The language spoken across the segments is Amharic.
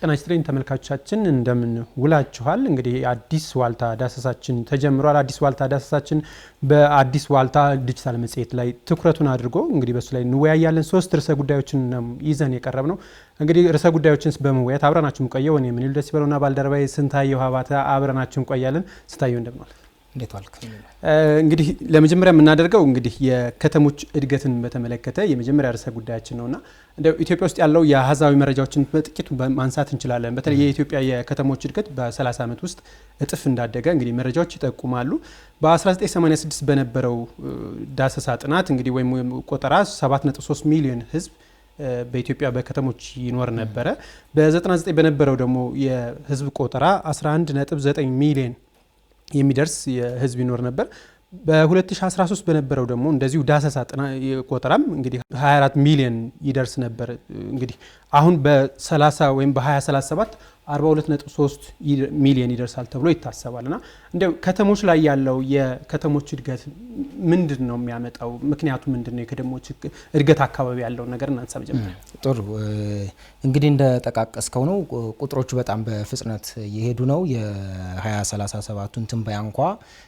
ጤና ይስጥልኝ ተመልካቾቻችን እንደምን ውላችኋል። እንግዲህ አዲስ ዋልታ ዳሰሳችን ተጀምሯል። አዲስ ዋልታ ዳሰሳችን በአዲስ ዋልታ ዲጂታል መጽሔት ላይ ትኩረቱን አድርጎ እንግዲህ በሱ ላይ እንወያያለን። 3 ርዕሰ ጉዳዮችን ይዘን የቀረብ ነው። እንግዲህ ርዕሰ ጉዳዮችን በመወያየት አብረናችሁ ቆየው። እኔ ምንይል ደስ ይበለውና ባልደረባዬ ስንታየው ሀባተ አብረናችሁ ቆያለን። ስንታየው እንደምን ዋል? እንዴት ዋልክ? እንግዲህ ለመጀመሪያ የምናደርገው እንግዲህ የከተሞች እድገትን በተመለከተ የመጀመሪያ ርዕሰ ጉዳያችን ነውና እንደው ኢትዮጵያ ውስጥ ያለው የአሃዛዊ መረጃዎችን በጥቂቱ ማንሳት እንችላለን። በተለይ የኢትዮጵያ የከተሞች እድገት በ30 ዓመት ውስጥ እጥፍ እንዳደገ እንግዲህ መረጃዎች ይጠቁማሉ። በ1986 በነበረው ዳሰሳ ጥናት እንግዲህ ወይም ቆጠራ 7.3 ሚሊዮን ህዝብ በኢትዮጵያ በከተሞች ይኖር ነበረ። በ99 በነበረው ደግሞ የህዝብ ቆጠራ 11.9 ሚሊዮን የሚደርስ የህዝብ ይኖር ነበር። በ2013 በነበረው ደግሞ እንደዚሁ ዳሰሳ ቆጠራም እንግዲህ 24 ሚሊዮን ይደርስ ነበር። እንግዲህ አሁን በ30 ወይም በ2037 42.3 ሚሊዮን ይደርሳል ተብሎ ይታሰባልና እንደው ከተሞች ላይ ያለው የከተሞች እድገት ምንድን ነው የሚያመጣው? ምክንያቱ ምንድን ነው? የከተሞች እድገት አካባቢ ያለው ነገር እናንሳ መጀመሪያ። ጥሩ እንግዲህ እንደጠቃቀስከው ነው ቁጥሮቹ በጣም በፍጥነት እየሄዱ ነው። የ2037ቱን ትንበያ እንኳ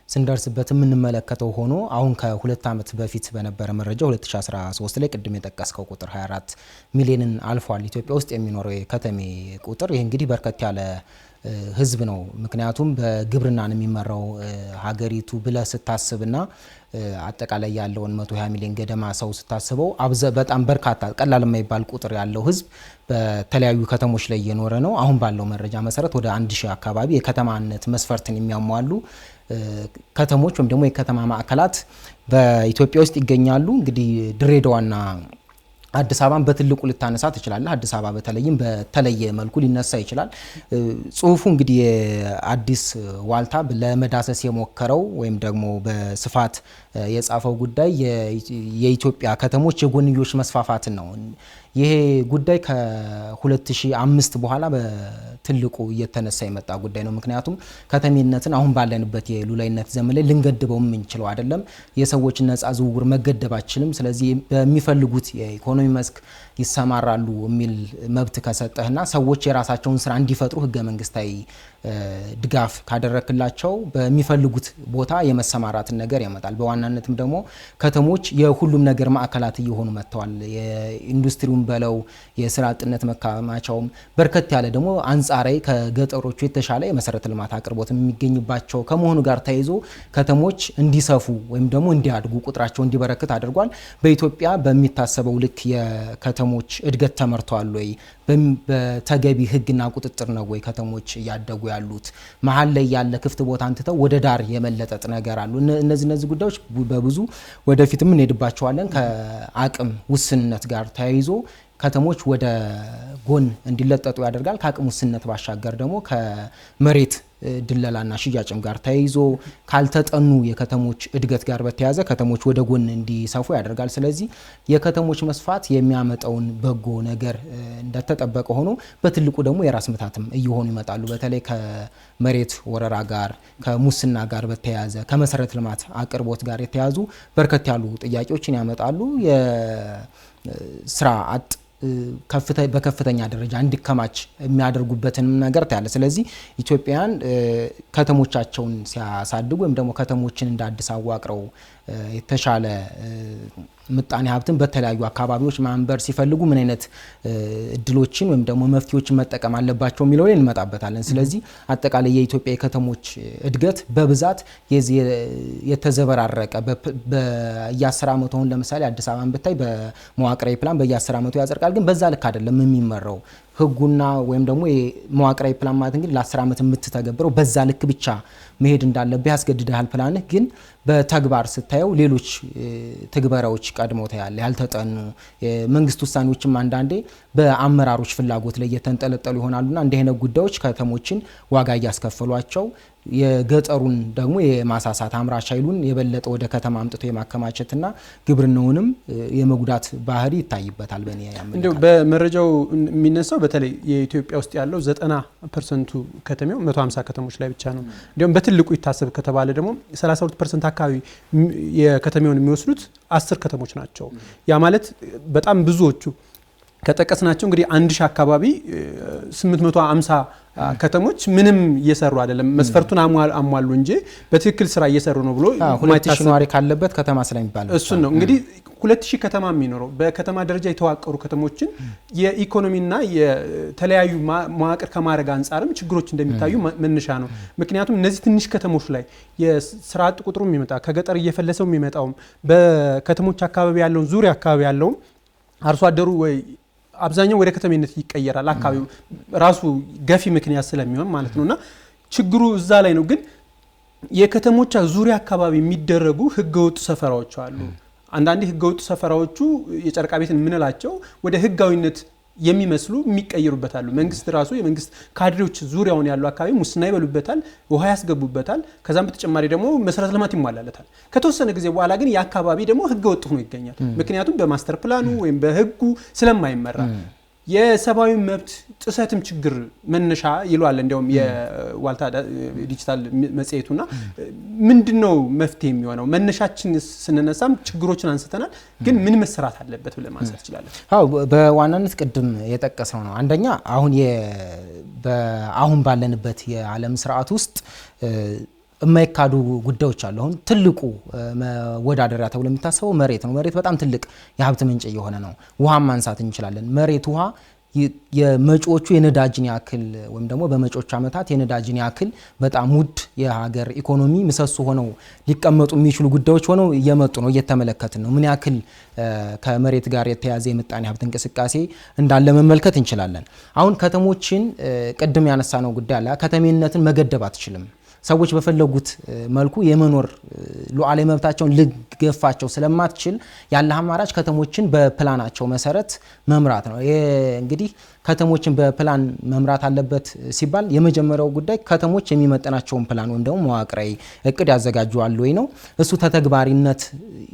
ስንደርስበት የምንመለከተው ሆኖ አሁን ከ2 ዓመት በፊት በነበረ መረጃ 2013 ላይ ቅድም የጠቀስከው ቁጥር 24 ሚሊዮንን አልፏል። ኢትዮጵያ ውስጥ የሚኖረው የከተሜ ቁጥር ይህ እንግዲህ በርከት ያለ ህዝብ ነው። ምክንያቱም በግብርና ነው የሚመራው ሀገሪቱ ብለህ ስታስብና አጠቃላይ ያለውን 120 ሚሊዮን ገደማ ሰው ስታስበው በጣም በርካታ ቀላል የማይባል ቁጥር ያለው ህዝብ በተለያዩ ከተሞች ላይ እየኖረ ነው። አሁን ባለው መረጃ መሰረት ወደ 1000 አካባቢ የከተማነት መስፈርትን የሚያሟሉ ከተሞች ወይም ደግሞ የከተማ ማዕከላት በኢትዮጵያ ውስጥ ይገኛሉ። እንግዲህ ድሬዳዋና አዲስ አበባን በትልቁ ልታነሳ ትችላለህ። አዲስ አበባ በተለይም በተለየ መልኩ ሊነሳ ይችላል። ጽሁፉ እንግዲህ የአዲስ ዋልታ ለመዳሰስ የሞከረው ወይም ደግሞ በስፋት የጻፈው ጉዳይ የኢትዮጵያ ከተሞች የጎንዮሽ መስፋፋትን ነው። ይሄ ጉዳይ ከ2005 በኋላ በትልቁ እየተነሳ የመጣ ጉዳይ ነው። ምክንያቱም ከተሜነትን አሁን ባለንበት የሉላይነት ዘመን ላይ ልንገድበው የምንችለው አይደለም። የሰዎች ነፃ ዝውውር መገደብ አይችልም። ስለዚህ በሚፈልጉት የኢኮኖሚ መስክ ይሰማራሉ የሚል መብት ከሰጠህና ሰዎች የራሳቸውን ስራ እንዲፈጥሩ ህገ መንግስታዊ ድጋፍ ካደረክላቸው በሚፈልጉት ቦታ የመሰማራትን ነገር ያመጣል። በዋናነትም ደግሞ ከተሞች የሁሉም ነገር ማዕከላት እየሆኑ መጥተዋል። የኢንዱስትሪውን በለው የስራ አጥነት መካማቻውም በርከት ያለ ደግሞ አንጻራዊ ከገጠሮቹ የተሻለ የመሰረተ ልማት አቅርቦት የሚገኝባቸው ከመሆኑ ጋር ተያይዞ ከተሞች እንዲሰፉ ወይም ደግሞ እንዲያድጉ ቁጥራቸው እንዲበረክት አድርጓል። በኢትዮጵያ በሚታሰበው ልክ የከተሞች እድገት ተመርተዋል ወይ? በተገቢ ህግና ቁጥጥር ነው ወይ ከተሞች እያደጉ ያሉት? መሀል ላይ ያለ ክፍት ቦታ አንትተው ወደ ዳር የመለጠጥ ነገር አሉ። እነዚህ ጉዳዮች በብዙ ወደፊትም እንሄድባቸዋለን። ከአቅም ውስንነት ጋር ተያይዞ ከተሞች ወደ ጎን እንዲለጠጡ ያደርጋል። ከአቅም ውስንነት ባሻገር ደግሞ ከመሬት ድለላና ሽያጭም ጋር ተያይዞ ካልተጠኑ የከተሞች እድገት ጋር በተያያዘ ከተሞች ወደ ጎን እንዲሰፉ ያደርጋል። ስለዚህ የከተሞች መስፋት የሚያመጣውን በጎ ነገር እንደተጠበቀ ሆኖ በትልቁ ደግሞ የራስ ምታትም እየሆኑ ይመጣሉ። በተለይ ከመሬት ወረራ ጋር ከሙስና ጋር በተያያዘ ከመሰረተ ልማት አቅርቦት ጋር የተያዙ በርከት ያሉ ጥያቄዎችን ያመጣሉ። የስራ አጥ በከፍተኛ ደረጃ እንዲከማች የሚያደርጉበትንም ነገር ታያለ። ስለዚህ ኢትዮጵያውያን ከተሞቻቸውን ሲያሳድጉ ወይም ደግሞ ከተሞችን እንደ አዲስ አዋቅረው የተሻለ ምጣኔ ሀብትን በተለያዩ አካባቢዎች ማንበር ሲፈልጉ ምን አይነት እድሎችን ወይም ደግሞ መፍትሄዎችን መጠቀም አለባቸው የሚለው ላይ እንመጣበታለን። ስለዚህ አጠቃላይ የኢትዮጵያ የከተሞች እድገት በብዛት የተዘበራረቀ በየ10 ዓመቱ አሁን ለምሳሌ አዲስ አበባን ብታይ በመዋቅራዊ ፕላን በየ10 ዓመቱ ያጸድቃል። ግን በዛ ልክ አይደለም የሚመራው ህጉና ወይም ደግሞ የመዋቅራዊ ፕላን ማለት እንግዲህ ለ10 ዓመት የምትተገብረው በዛ ልክ ብቻ መሄድ እንዳለብህ ያስገድዳል ፕላንህ። ግን በተግባር ስታየው ሌሎች ትግበራዎች ቀድመው ታያለ። ያልተጠኑ የመንግስት ውሳኔዎችም አንዳንዴ በአመራሮች ፍላጎት ላይ የተንጠለጠሉ ይሆናሉና እንዲህ አይነት ጉዳዮች ከተሞችን ዋጋ እያስከፈሏቸው የገጠሩን ደግሞ የማሳሳት አምራች ኃይሉን የበለጠ ወደ ከተማ አምጥቶ የማከማቸትና ግብርናውንም የመጉዳት ባህሪ ይታይበታል። በእኔ ያመለካከት እንደው በመረጃው የሚነሳው በተለይ የኢትዮጵያ ውስጥ ያለው 90% ከተማው 150 ከተሞች ላይ ብቻ ነው። እንዲሁም በትልቁ ይታሰብ ከተባለ ደግሞ 32% አካባቢ የከተማውን የሚወስዱት 10 ከተሞች ናቸው። ያ ማለት በጣም ብዙዎቹ ከጠቀስናቸው እንግዲህ 1000 አካባቢ 850 ከተሞች ምንም እየሰሩ አይደለም። መስፈርቱን አሟሉ እንጂ በትክክል ስራ እየሰሩ ነው ብሎ 2000 ነዋሪ ካለበት ከተማ ስለሚባል እሱ ነው እንግዲህ 2000 ከተማ የሚኖረው በከተማ ደረጃ የተዋቀሩ ከተሞችን የኢኮኖሚና የተለያዩ መዋቅር ከማድረግ አንጻርም ችግሮች እንደሚታዩ መነሻ ነው። ምክንያቱም እነዚህ ትንሽ ከተሞች ላይ የስራ አጥ ቁጥሩ የሚመጣ ከገጠር እየፈለሰው የሚመጣው በከተሞች አካባቢ ያለውን ዙሪያ አካባቢ ያለውን አርሶ አደሩ ወይ አብዛኛው ወደ ከተሜነት ይቀየራል። አካባቢው ራሱ ገፊ ምክንያት ስለሚሆን ማለት ነውና ችግሩ እዛ ላይ ነው። ግን የከተሞች ዙሪያ አካባቢ የሚደረጉ ህገወጥ ሰፈራዎች አሉ። አንዳንዴ ህገወጥ ሰፈራዎቹ የጨርቃ ቤትን ምንላቸው ወደ ህጋዊነት የሚመስሉ የሚቀየሩበታል። መንግስት ራሱ የመንግስት ካድሬዎች ዙሪያውን ያሉ አካባቢ ሙስና ይበሉበታል፣ ውሃ ያስገቡበታል። ከዛም በተጨማሪ ደግሞ መሰረተ ልማት ይሟላለታል። ከተወሰነ ጊዜ በኋላ ግን የአካባቢ ደግሞ ህገወጥ ሆኖ ይገኛል። ምክንያቱም በማስተር ፕላኑ ወይም በህጉ ስለማይመራ የሰብአዊ መብት ጥሰትም ችግር መነሻ ይሏል። እንዲያውም የዋልታ ዲጂታል መጽሔቱና ምንድነው መፍትሄ የሚሆነው? መነሻችን ስንነሳም ችግሮችን አንስተናል። ግን ምን መሰራት አለበት ብለን ማንሳት ይችላል? አዎ በዋናነት ቅድም የጠቀሰው ነው። አንደኛ አሁን ባለንበት የዓለም ስርዓት ውስጥ የማይካዱ ጉዳዮች አሉ። አሁን ትልቁ መወዳደሪያ ተብሎ የሚታሰበው መሬት ነው። መሬት በጣም ትልቅ የሀብት ምንጭ የሆነ ነው። ውሃም ማንሳት እንችላለን። መሬት ውሃ የመጪዎቹ የነዳጅን ያክል ወይም ደግሞ በመጪዎቹ ዓመታት የነዳጅን ያክል በጣም ውድ የሀገር ኢኮኖሚ ምሰሶ ሆነው ሊቀመጡ የሚችሉ ጉዳዮች ሆነው እየመጡ ነው። እየተመለከትን ነው። ምን ያክል ከመሬት ጋር የተያዘ የምጣኔ ሀብት እንቅስቃሴ እንዳለ መመልከት እንችላለን። አሁን ከተሞችን ቅድም ያነሳነው ጉዳይ አለ። ከተሜነትን መገደብ አትችልም። ሰዎች በፈለጉት መልኩ የመኖር ሉዓላዊ መብታቸውን ልገፋቸው ስለማትችል ያለ አማራጭ ከተሞችን በፕላናቸው መሰረት መምራት ነው። እንግዲህ ከተሞችን በፕላን መምራት አለበት ሲባል የመጀመሪያው ጉዳይ ከተሞች የሚመጥናቸውን ፕላን ወይም ደግሞ መዋቅራዊ እቅድ ያዘጋጁዋል ወይ ነው። እሱ ተተግባሪነት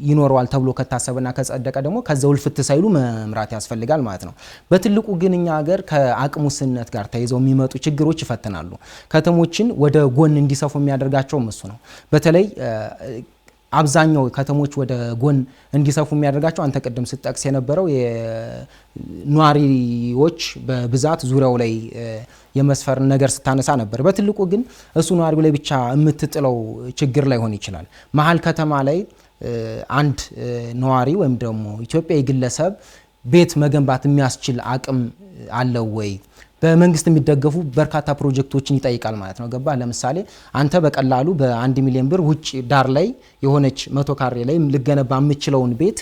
ይኖረዋል ተብሎ ከታሰበና ከጸደቀ ደግሞ ከዛው ልፍት ሳይሉ መምራት ያስፈልጋል ማለት ነው። በትልቁ ግን እኛ ሀገር ከአቅም ውስንነት ጋር ተይዘው የሚመጡ ችግሮች ይፈትናሉ። ከተሞችን ወደ ጎን እንዲሰፉ የሚያደርጋቸውም እሱ ነው። በተለይ አብዛኛው ከተሞች ወደ ጎን እንዲሰፉ የሚያደርጋቸው አንተ ቅድም ስትጠቅስ የነበረው የነዋሪዎች በብዛት ዙሪያው ላይ የመስፈር ነገር ስታነሳ ነበር። በትልቁ ግን እሱ ነዋሪው ላይ ብቻ የምትጥለው ችግር ላይሆን ይችላል። መሀል ከተማ ላይ አንድ ነዋሪ ወይም ደግሞ ኢትዮጵያዊ ግለሰብ ቤት መገንባት የሚያስችል አቅም አለው ወይ? በመንግስት የሚደገፉ በርካታ ፕሮጀክቶችን ይጠይቃል ማለት ነው። ገባ? ለምሳሌ አንተ በቀላሉ በ1 ሚሊዮን ብር ውጭ ዳር ላይ የሆነች 100 ካሬ ላይ ልገነባ የምችለውን ቤት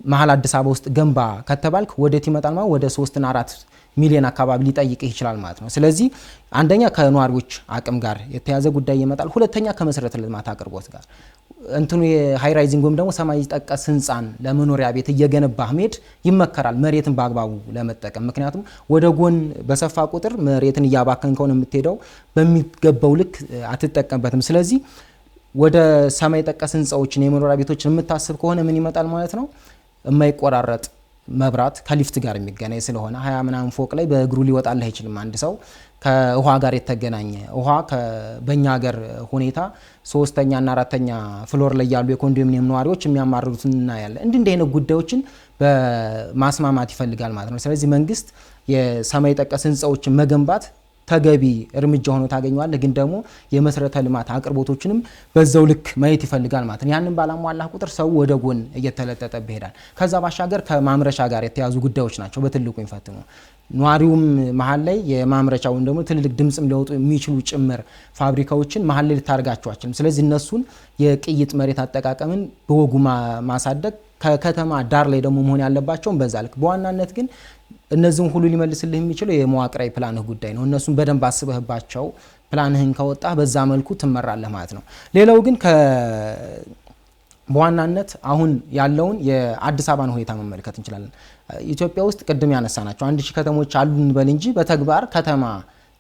መሀል አዲስ አበባ ውስጥ ገንባ ከተባልክ ወዴት ይመጣል ማለት ወደ 3 እና 4 ሚሊዮን አካባቢ ሊጠይቅህ ይችላል ማለት ነው። ስለዚህ አንደኛ ከነዋሪዎች አቅም ጋር የተያዘ ጉዳይ ይመጣል። ሁለተኛ ከመሰረተ ልማት አቅርቦት ጋር እንትኑ የሃይ ራይዚንግ ወይም ደግሞ ሰማይ ጠቀስ ህንፃን ለመኖሪያ ቤት እየገነባህ መሄድ ይመከራል፣ መሬትን በአግባቡ ለመጠቀም። ምክንያቱም ወደ ጎን በሰፋ ቁጥር መሬትን እያባከን ከሆነ የምትሄደው በሚገባው ልክ አትጠቀምበትም። ስለዚህ ወደ ሰማይ ጠቀስ ህንፃዎችን የመኖሪያ ቤቶችን የምታስብ ከሆነ ምን ይመጣል ማለት ነው? የማይቆራረጥ መብራት ከሊፍት ጋር የሚገናኝ ስለሆነ 20 ምናምን ፎቅ ላይ በእግሩ ሊወጣልህ አይችልም አንድ ሰው። ከውሃ ጋር የተገናኘ ውሃ በእኛ ሀገር ሁኔታ 3ኛ እና 4ኛ ፍሎር ላይ ያሉ የኮንዶሚኒየም ነዋሪዎች የሚያማርሩትን እናያለን። እንዲህ አይነት ጉዳዮችን በማስማማት ይፈልጋል ማለት ነው። ስለዚህ መንግስት የሰማይ ጠቀስ ህንፃዎችን መገንባት ተገቢ እርምጃ ሆኖ ታገኘዋለህ። ግን ደግሞ የመሰረተ ልማት አቅርቦቶችንም በዛው ልክ ማየት ይፈልጋል ማለት ነው። ያንን ባላሟላህ ቁጥር ሰው ወደ ጎን እየተለጠጠ ይሄዳል። ከዛ ባሻገር ከማምረቻ ጋር የተያዙ ጉዳዮች ናቸው በትልቁ ይፈትኑ። ነዋሪውም መሀል ላይ የማምረቻውን ደግሞ ትልልቅ ድምጽም ሊወጡ የሚችሉ ጭምር ፋብሪካዎችን መሀል ላይ ልታርጋቸው አትችልም። ስለዚህ እነሱን የቅይጥ መሬት አጠቃቀምን በወጉ ማሳደግ፣ ከከተማ ዳር ላይ ደግሞ መሆን ያለባቸውን በዛ ልክ። በዋናነት ግን እነዚህን ሁሉ ሊመልስልህ የሚችለው የመዋቅራዊ ፕላንህ ጉዳይ ነው። እነሱን በደንብ አስበህባቸው ፕላንህን ከወጣህ በዛ መልኩ ትመራለህ ማለት ነው። ሌላው ግን በዋናነት አሁን ያለውን የአዲስ አበባን ሁኔታ መመልከት እንችላለን። ኢትዮጵያ ውስጥ ቅድም ያነሳናቸው 1000 ከተሞች አሉ እንበል እንጂ በተግባር ከተማ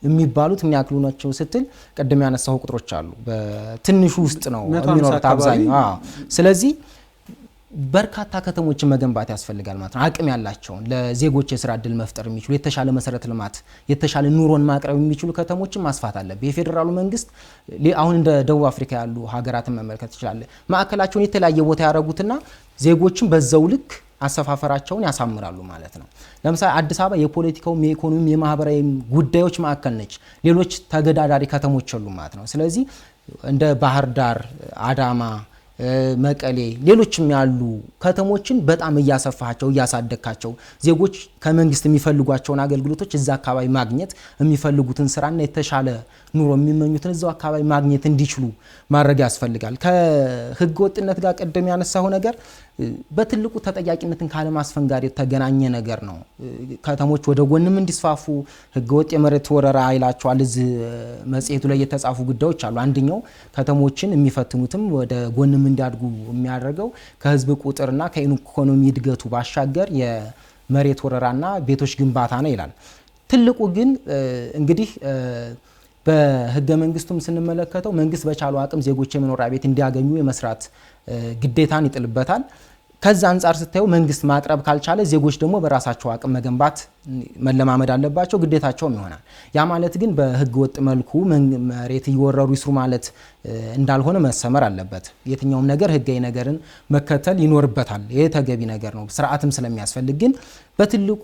የሚባሉት ምን ያክሉ ናቸው ስትል ቅድም ያነሳው ቁጥሮች አሉ። በትንሹ ውስጥ ነው የሚኖሩት አብዛኛው። ስለዚህ በርካታ ከተሞችን መገንባት ያስፈልጋል ማለት ነው። አቅም ያላቸውን ለዜጎች የስራ እድል መፍጠር የሚችሉ የተሻለ መሰረተ ልማት የተሻለ ኑሮን ማቅረብ የሚችሉ ከተሞችን ማስፋት አለበት። የፌዴራሉ መንግስት አሁን እንደ ደቡብ አፍሪካ ያሉ ሀገራትን መመልከት ይችላል። ማዕከላቸውን የተለያየ ቦታ ያደረጉትና ዜጎችን በዛው ልክ አሰፋፈራቸውን ያሳምራሉ ማለት ነው። ለምሳሌ አዲስ አበባ የፖለቲካውም የኢኮኖሚም የማህበራዊ ጉዳዮች ማዕከል ነች። ሌሎች ተገዳዳሪ ከተሞች የሉም ማለት ነው። ስለዚህ እንደ ባህር ዳር፣ አዳማ፣ መቀሌ ሌሎችም ያሉ ከተሞችን በጣም እያሰፋቸው እያሳደግካቸው ዜጎች ከመንግስት የሚፈልጓቸውን አገልግሎቶች እዛ አካባቢ ማግኘት የሚፈልጉትን ስራና የተሻለ ኑሮ የሚመኙትን እዛው አካባቢ ማግኘት እንዲችሉ ማድረግ ያስፈልጋል። ከህገ ወጥነት ጋር ቀደም ያነሳው ነገር በትልቁ ተጠያቂነትን ካለማስፈን ጋር የተገናኘ ነገር ነው። ከተሞች ወደ ጎንም እንዲስፋፉ ህገ ወጥ የመሬት ወረራ ይላቸዋል። እዚህ መጽሔቱ ላይ የተጻፉ ጉዳዮች አሉ። አንደኛው ከተሞችን የሚፈትኑትም ወደ ጎንም እንዲያድጉ የሚያደርገው ከህዝብ ቁጥርና ከኢኮኖሚ እድገቱ ባሻገር የመሬት ወረራና ቤቶች ግንባታ ነው ይላል። ትልቁ ግን እንግዲህ በህገ መንግስቱም ስንመለከተው መንግስት በቻለው አቅም ዜጎች የመኖሪያ ቤት እንዲያገኙ የመስራት ግዴታን ይጥልበታል። ከዛ አንጻር ስታዩ መንግስት ማቅረብ ካልቻለ ዜጎች ደግሞ በራሳቸው አቅም መገንባት መለማመድ አለባቸው፣ ግዴታቸውም ይሆናል። ያ ማለት ግን በህገ ወጥ መልኩ መሬት እየወረሩ ይስሩ ማለት እንዳልሆነ መሰመር አለበት። የትኛውም ነገር ህጋዊ ነገርን መከተል ይኖርበታል። ይሄ ተገቢ ነገር ነው፣ ስርዓትም ስለሚያስፈልግ። ግን በትልቁ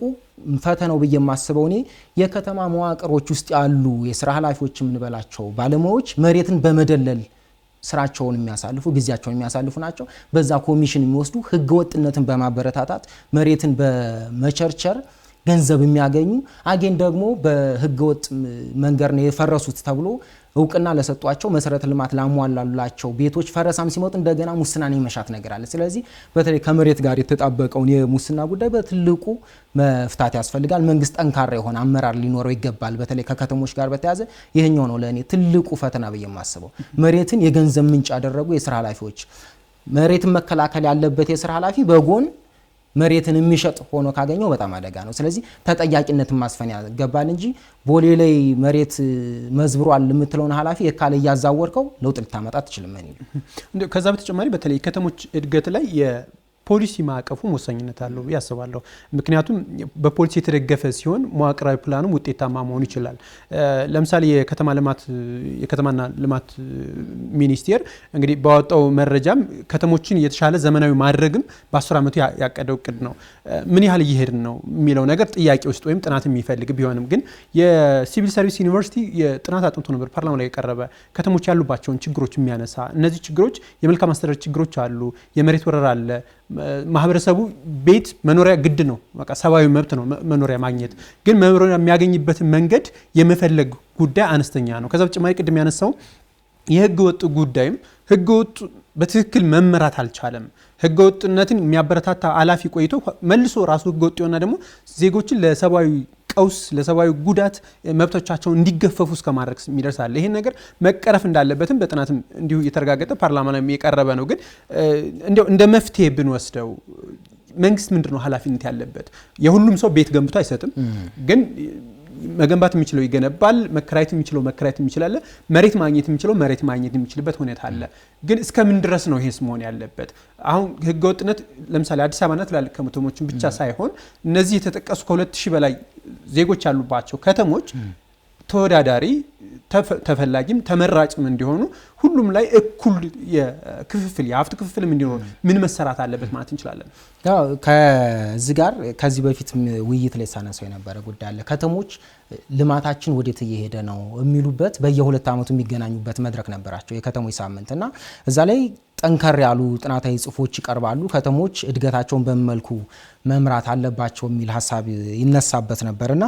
ፈተናው ብዬ የማስበው እኔ የከተማ መዋቅሮች ውስጥ ያሉ የስራ ኃላፊዎች የምንበላቸው ባለሙያዎች መሬትን በመደለል ስራቸውን የሚያሳልፉ ጊዜያቸውን የሚያሳልፉ ናቸው። በዛ ኮሚሽን የሚወስዱ ህገ ወጥነትን በማበረታታት መሬትን በመቸርቸር ገንዘብ የሚያገኙ አጌን ደግሞ በህገ ወጥ መንገድ ነው የፈረሱት ተብሎ እውቅና ለሰጧቸው መሰረተ ልማት ላሟላላቸው ቤቶች ፈረሳም ሲመጡ እንደገና ሙስናን የመሻት ነገር አለ። ስለዚህ በተለይ ከመሬት ጋር የተጣበቀውን የሙስና ጉዳይ በትልቁ መፍታት ያስፈልጋል። መንግስት ጠንካራ የሆነ አመራር ሊኖረው ይገባል። በተለይ ከከተሞች ጋር በተያያዘ ይሄኛው ነው ለእኔ ትልቁ ፈተና ብዬ የማስበው። መሬትን የገንዘብ ምንጭ ያደረጉ የስራ ኃላፊዎች፣ መሬትን መከላከል ያለበት የስራ ኃላፊ በጎን መሬትን የሚሸጥ ሆኖ ካገኘው በጣም አደጋ ነው። ስለዚህ ተጠያቂነትን ማስፈን ያገባል እንጂ ቦሌ ላይ መሬት መዝብሯል የምትለውን ኃላፊ የካለ እያዛወርከው ለውጥ ልታመጣ ትችልም። ከዛ በተጨማሪ በተለይ ከተሞች እድገት ላይ ፖሊሲ ማዕቀፉ ወሳኝነት አለው ያስባለሁ። ምክንያቱም በፖሊሲ የተደገፈ ሲሆን መዋቅራዊ ፕላኑም ውጤታማ መሆን ይችላል። ለምሳሌ የከተማና ልማት ሚኒስቴር እንግዲህ ባወጣው መረጃም ከተሞችን የተሻለ ዘመናዊ ማድረግም በ10 ዓመቱ ያቀደው እቅድ ነው። ምን ያህል እየሄድን ነው የሚለው ነገር ጥያቄ ውስጥ ወይም ጥናት የሚፈልግ ቢሆንም ግን የሲቪል ሰርቪስ ዩኒቨርሲቲ የጥናት አጥንቶ ነበር ፓርላማ ላይ የቀረበ ከተሞች ያሉባቸውን ችግሮች የሚያነሳ። እነዚህ ችግሮች የመልካም አስተዳደር ችግሮች አሉ፣ የመሬት ወረራ አለ። ማህበረሰቡ ቤት መኖሪያ ግድ ነው፣ በቃ ሰብአዊ መብት ነው መኖሪያ ማግኘት። ግን መኖሪያ የሚያገኝበትን መንገድ የመፈለግ ጉዳይ አነስተኛ ነው። ከዛ በተጨማሪ ቅድም ያነሳው የህገ ወጥ ጉዳይም ህገ ወጥ በትክክል መመራት አልቻለም። ህገ ወጥነትን የሚያበረታታ ኃላፊ ቆይቶ መልሶ ራሱ ህገ ወጥ የሆነ ደግሞ ዜጎችን ለሰብአዊ ቀውስ ለሰብአዊ ጉዳት መብቶቻቸውን እንዲገፈፉ እስከ ማድረግ የሚደርሳል። ይሄን ነገር መቀረፍ እንዳለበትም በጥናትም እንዲሁ የተረጋገጠ ፓርላማ ላይ የቀረበ ነው። ግን እንደ መፍትሄ ብንወስደው መንግስት ምንድነው ኃላፊነት ያለበት? የሁሉም ሰው ቤት ገንብቶ አይሰጥም። ግን መገንባት የሚችለው ይገነባል፣ መከራየት የሚችለው መከራየት የሚችላል፣ መሬት ማግኘት የሚችለው መሬት ማግኘት የሚችልበት ሁኔታ አለ። ግን እስከምን ድረስ ነው ይሄስ መሆን ያለበት? አሁን ህገወጥነት ለምሳሌ አዲስ አበባና ትላልቅ ከተሞችን ብቻ ሳይሆን እነዚህ የተጠቀሱ ከ2000 በላይ ዜጎች ያሉባቸው ከተሞች ተወዳዳሪ ተፈላጊም ተመራጭም እንዲሆኑ ሁሉም ላይ እኩል የክፍፍል የሀብት ክፍፍልም እንዲሆን ምን መሰራት አለበት ማለት እንችላለን? ያው ከዚህ በፊት ውይይት ላይ ሳነሳው የነበረ ጉዳይ አለ። ከተሞች ልማታችን ወዴት እየሄደ ነው የሚሉበት በየ2 ዓመቱ የሚገናኙበት መድረክ ነበራቸው፣ የከተሞች ሳምንት እና እዛ ላይ ጠንከር ያሉ ጥናታዊ ጽሁፎች ይቀርባሉ። ከተሞች እድገታቸውን በመልኩ መምራት አለባቸው የሚል ሀሳብ ይነሳበት ነበርና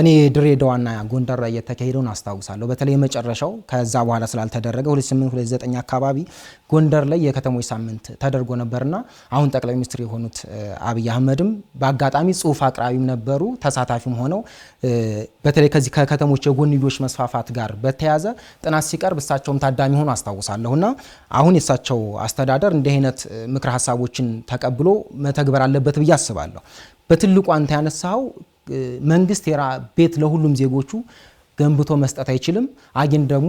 እኔ ድሬዳዋና ጎንደር ላይ የተካሄደውን አስታውሳለሁ። በተለይ የመጨረሻው ከዛ በኋላ ስላልተደረገ 28-29 አካባቢ ጎንደር ላይ የከተሞች ሳምንት ተደርጎ ነበርና አሁን ጠቅላይ ሚኒስትር የሆኑት አብይ አህመድም በአጋጣሚ ጽሁፍ አቅራቢም ነበሩ፣ ተሳታፊም ሆነው በተለይ ከዚህ ከከተሞች የጎንዮሽ መስፋፋት ጋር በተያያዘ ጥናት ሲቀርብ እሳቸውም ታዳሚ ሆኖ አስታውሳለሁና አሁን የእሳቸው አስተዳደር እንዲህ አይነት ምክረ ሀሳቦችን ተቀብሎ መተግበር አለበት ብዬ አስባለሁ። በትልቁ አንተ ያነሳው መንግስት ቤት ለሁሉም ዜጎቹ ገንብቶ መስጠት አይችልም። አግን ደግሞ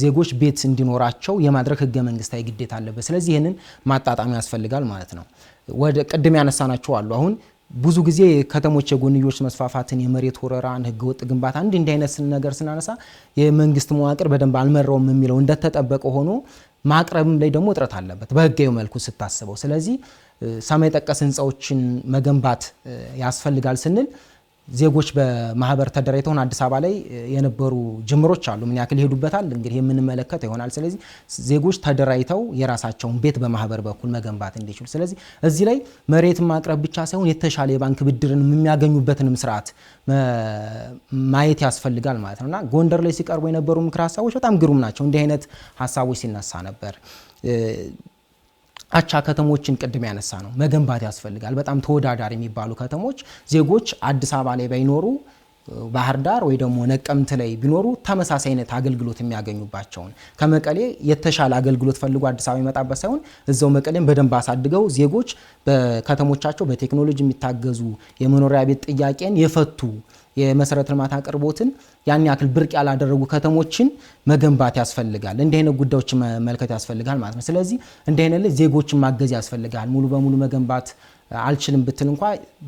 ዜጎች ቤት እንዲኖራቸው የማድረግ ህገ መንግስታዊ ግዴታ አለበት። ስለዚህ ይህንን ማጣጣም ያስፈልጋል ማለት ነው። ወደ ቅድም ያነሳናቸው አሉ። አሁን ብዙ ጊዜ ከተሞች የጎንዮሽ መስፋፋትን፣ የመሬት ወረራን፣ ህገወጥ ግንባታ እንዲህ አይነት ነገር ስናነሳ የመንግስት መዋቅር በደንብ አልመራውም የሚለው እንደተጠበቀ ሆኖ ማቅረብም ላይ ደግሞ እጥረት አለበት በህጋዊ መልኩ ስታስበው። ስለዚህ ሰማይ ጠቀስ ህንፃዎችን መገንባት ያስፈልጋል ስንል ዜጎች በማህበር ተደራጅተው አዲስ አበባ ላይ የነበሩ ጅምሮች አሉ። ምን ያክል ይሄዱበታል እንግዲህ የምንመለከት ይሆናል። ስለዚህ ዜጎች ተደራጅተው የራሳቸውን ቤት በማህበር በኩል መገንባት እንዲችሉ፣ ስለዚህ እዚህ ላይ መሬትን ማቅረብ ብቻ ሳይሆን የተሻለ የባንክ ብድርን የሚያገኙበትንም ስርዓት ማየት ያስፈልጋል ማለት ነውና ጎንደር ላይ ሲቀርቡ የነበሩ ምክር ሀሳቦች በጣም ግሩም ናቸው። እንዲህ አይነት ሀሳቦች ሲነሳ ነበር። አቻ ከተሞችን ቅድም ያነሳ ነው መገንባት ያስፈልጋል። በጣም ተወዳዳሪ የሚባሉ ከተሞች ዜጎች አዲስ አበባ ላይ ባይኖሩ ባህር ዳር ወይ ደግሞ ነቀምት ላይ ቢኖሩ ተመሳሳይ አይነት አገልግሎት የሚያገኙባቸውን ከመቀሌ የተሻለ አገልግሎት ፈልጎ አዲስ አበባ ይመጣበት ሳይሆን እዛው መቀሌን በደንብ አሳድገው ዜጎች በከተሞቻቸው በቴክኖሎጂ የሚታገዙ የመኖሪያ ቤት ጥያቄን የፈቱ የመሰረተ ልማት አቅርቦትን ያን ያክል ብርቅ ያላደረጉ ከተሞችን መገንባት ያስፈልጋል። እንዲህ አይነት ጉዳዮችን መመልከት ያስፈልጋል ማለት ነው። ስለዚህ እንዲህ አይነት ዜጎችን ማገዝ ያስፈልጋል። ሙሉ በሙሉ መገንባት አልችልም ብትል እንኳ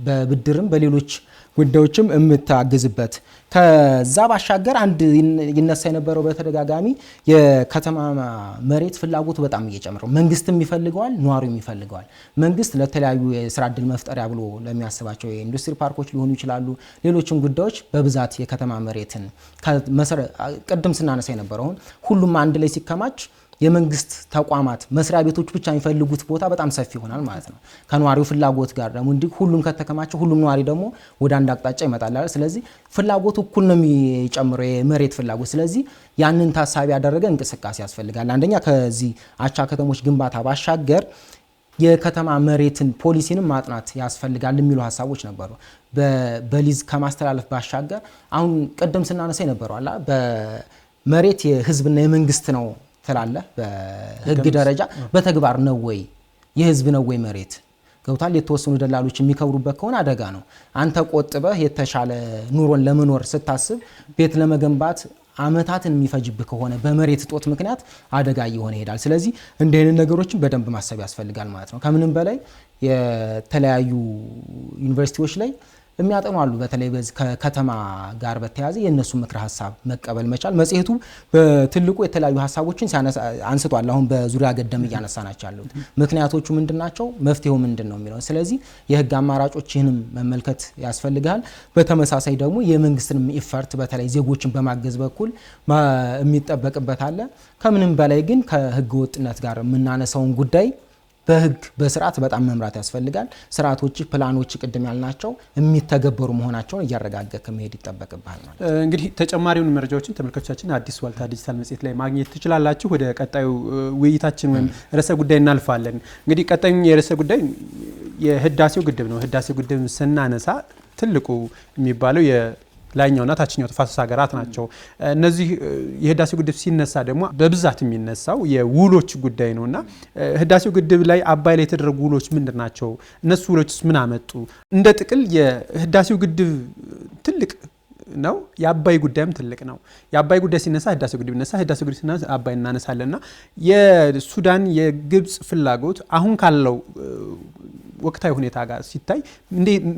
በብድርም በሌሎች ጉዳዮችም የምታግዝበት ከዛ ባሻገር አንድ ይነሳ የነበረው በተደጋጋሚ የከተማ መሬት ፍላጎቱ በጣም እየጨመረው መንግስትም ይፈልገዋል፣ ነዋሪውም ይፈልገዋል። መንግስት ለተለያዩ የስራ ዕድል መፍጠሪያ ብሎ ለሚያስባቸው የኢንዱስትሪ ፓርኮች ሊሆኑ ይችላሉ፣ ሌሎችም ጉዳዮች በብዛት የከተማ መሬትን ቅድም ስናነሳ የነበረውን ሁሉም አንድ ላይ ሲከማች የመንግስት ተቋማት መስሪያ ቤቶች ብቻ የሚፈልጉት ቦታ በጣም ሰፊ ይሆናል ማለት ነው። ከነዋሪው ፍላጎት ጋር ደግሞ እንዲህ ሁሉም ከተከማቸው ሁሉም ነዋሪ ደግሞ ወደ አንድ አቅጣጫ ይመጣል። ስለዚህ ፍላጎቱ እኩል ነው የሚጨምረው የመሬት ፍላጎት። ስለዚህ ያንን ታሳቢ ያደረገ እንቅስቃሴ ያስፈልጋል። አንደኛ ከዚህ አቻ ከተሞች ግንባታ ባሻገር የከተማ መሬትን ፖሊሲንም ማጥናት ያስፈልጋል የሚሉ ሀሳቦች ነበሩ። በሊዝ ከማስተላለፍ ባሻገር አሁን ቀደም ስናነሳ የነበረው አላ በመሬት የህዝብና የመንግስት ነው ትላለህ። በህግ ደረጃ በተግባር ነው ወይ የህዝብ ነው ወይ መሬት ገብቷል? የተወሰኑ ደላሎች የሚከብሩበት ከሆነ አደጋ ነው። አንተ ቆጥበህ የተሻለ ኑሮን ለመኖር ስታስብ ቤት ለመገንባት አመታትን የሚፈጅብህ ከሆነ በመሬት እጦት ምክንያት አደጋ እየሆነ ይሄዳል። ስለዚህ እንዲህ አይነት ነገሮችን በደንብ ማሰብ ያስፈልጋል ማለት ነው። ከምንም በላይ የተለያዩ ዩኒቨርሲቲዎች ላይ የሚያጠኑ አሉ። በተለይ ከከተማ ጋር በተያያዘ የነሱ ምክር ሀሳብ መቀበል መቻል። መጽሔቱ በትልቁ የተለያዩ ሀሳቦችን አንስቷል። አሁን በዙሪያ ገደም እያነሳናቸው ያሉት ምክንያቶቹ ምንድናቸው፣ መፍትሄው ምንድን ነው የሚለው። ስለዚህ የህግ አማራጮች ይህንም መመልከት ያስፈልጋል። በተመሳሳይ ደግሞ የመንግስትንም ኢፈርት በተለይ ዜጎችን በማገዝ በኩል የሚጠበቅበት አለ። ከምንም በላይ ግን ከህገ ወጥነት ጋር የምናነሳውን ጉዳይ በህግ በስርዓት በጣም መምራት ያስፈልጋል። ስርዓቶች ፕላኖች ቅድም ያልናቸው የሚተገበሩ መሆናቸውን እያረጋገጠ መሄድ ይጠበቅባል ማለት ነው። እንግዲህ ተጨማሪውን መረጃዎችን ተመልካቾቻችን አዲስ ዋልታ ዲጂታል መጽሔት ላይ ማግኘት ትችላላችሁ። ወደ ቀጣዩ ውይይታችን ወይም ርዕሰ ጉዳይ እናልፋለን። እንግዲህ ቀጣዩ የርዕሰ ጉዳይ የህዳሴው ግድብ ነው። ህዳሴው ግድብ ስናነሳ ትልቁ የሚባለው ላይኛውና ታችኛው ተፋሰስ ሀገራት ናቸው። እነዚህ የህዳሴው ግድብ ሲነሳ ደግሞ በብዛት የሚነሳው የውሎች ጉዳይ ነውና ህዳሴው ግድብ ላይ አባይ ላይ የተደረጉ ውሎች ምንድን ናቸው? እነሱ ውሎችስ ምን አመጡ? እንደ ጥቅል የህዳሴው ግድብ ትልቅ ነው፣ የአባይ ጉዳይም ትልቅ ነው። የአባይ ጉዳይ ሲነሳ ህዳሴው ግድብ ይነሳ፣ ህዳሴው ግድብ ሲነሳ አባይ እናነሳለንና የሱዳን የግብጽ ፍላጎት አሁን ካለው ወቅታዊ ሁኔታ ጋር ሲታይ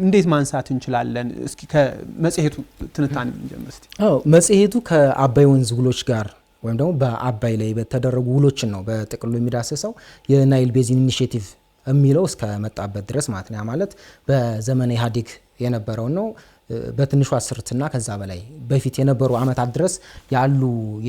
እንዴት ማንሳት እንችላለን? እስኪ ከመጽሔቱ ትንታኔ እንጀምር እስቲ። መጽሔቱ ከአባይ ወንዝ ውሎች ጋር ወይም ደግሞ በአባይ ላይ በተደረጉ ውሎችን ነው በጥቅሉ የሚዳሰሰው። የናይል ቤዚን ኢኒሼቲቭ የሚለው እስከ መጣበት ድረስ ማለት ነው። ማለት በዘመነ ኢህአዴግ የነበረው ነው። በትንሹ አስርትና ከዛ በላይ በፊት የነበሩ አመታት ድረስ ያሉ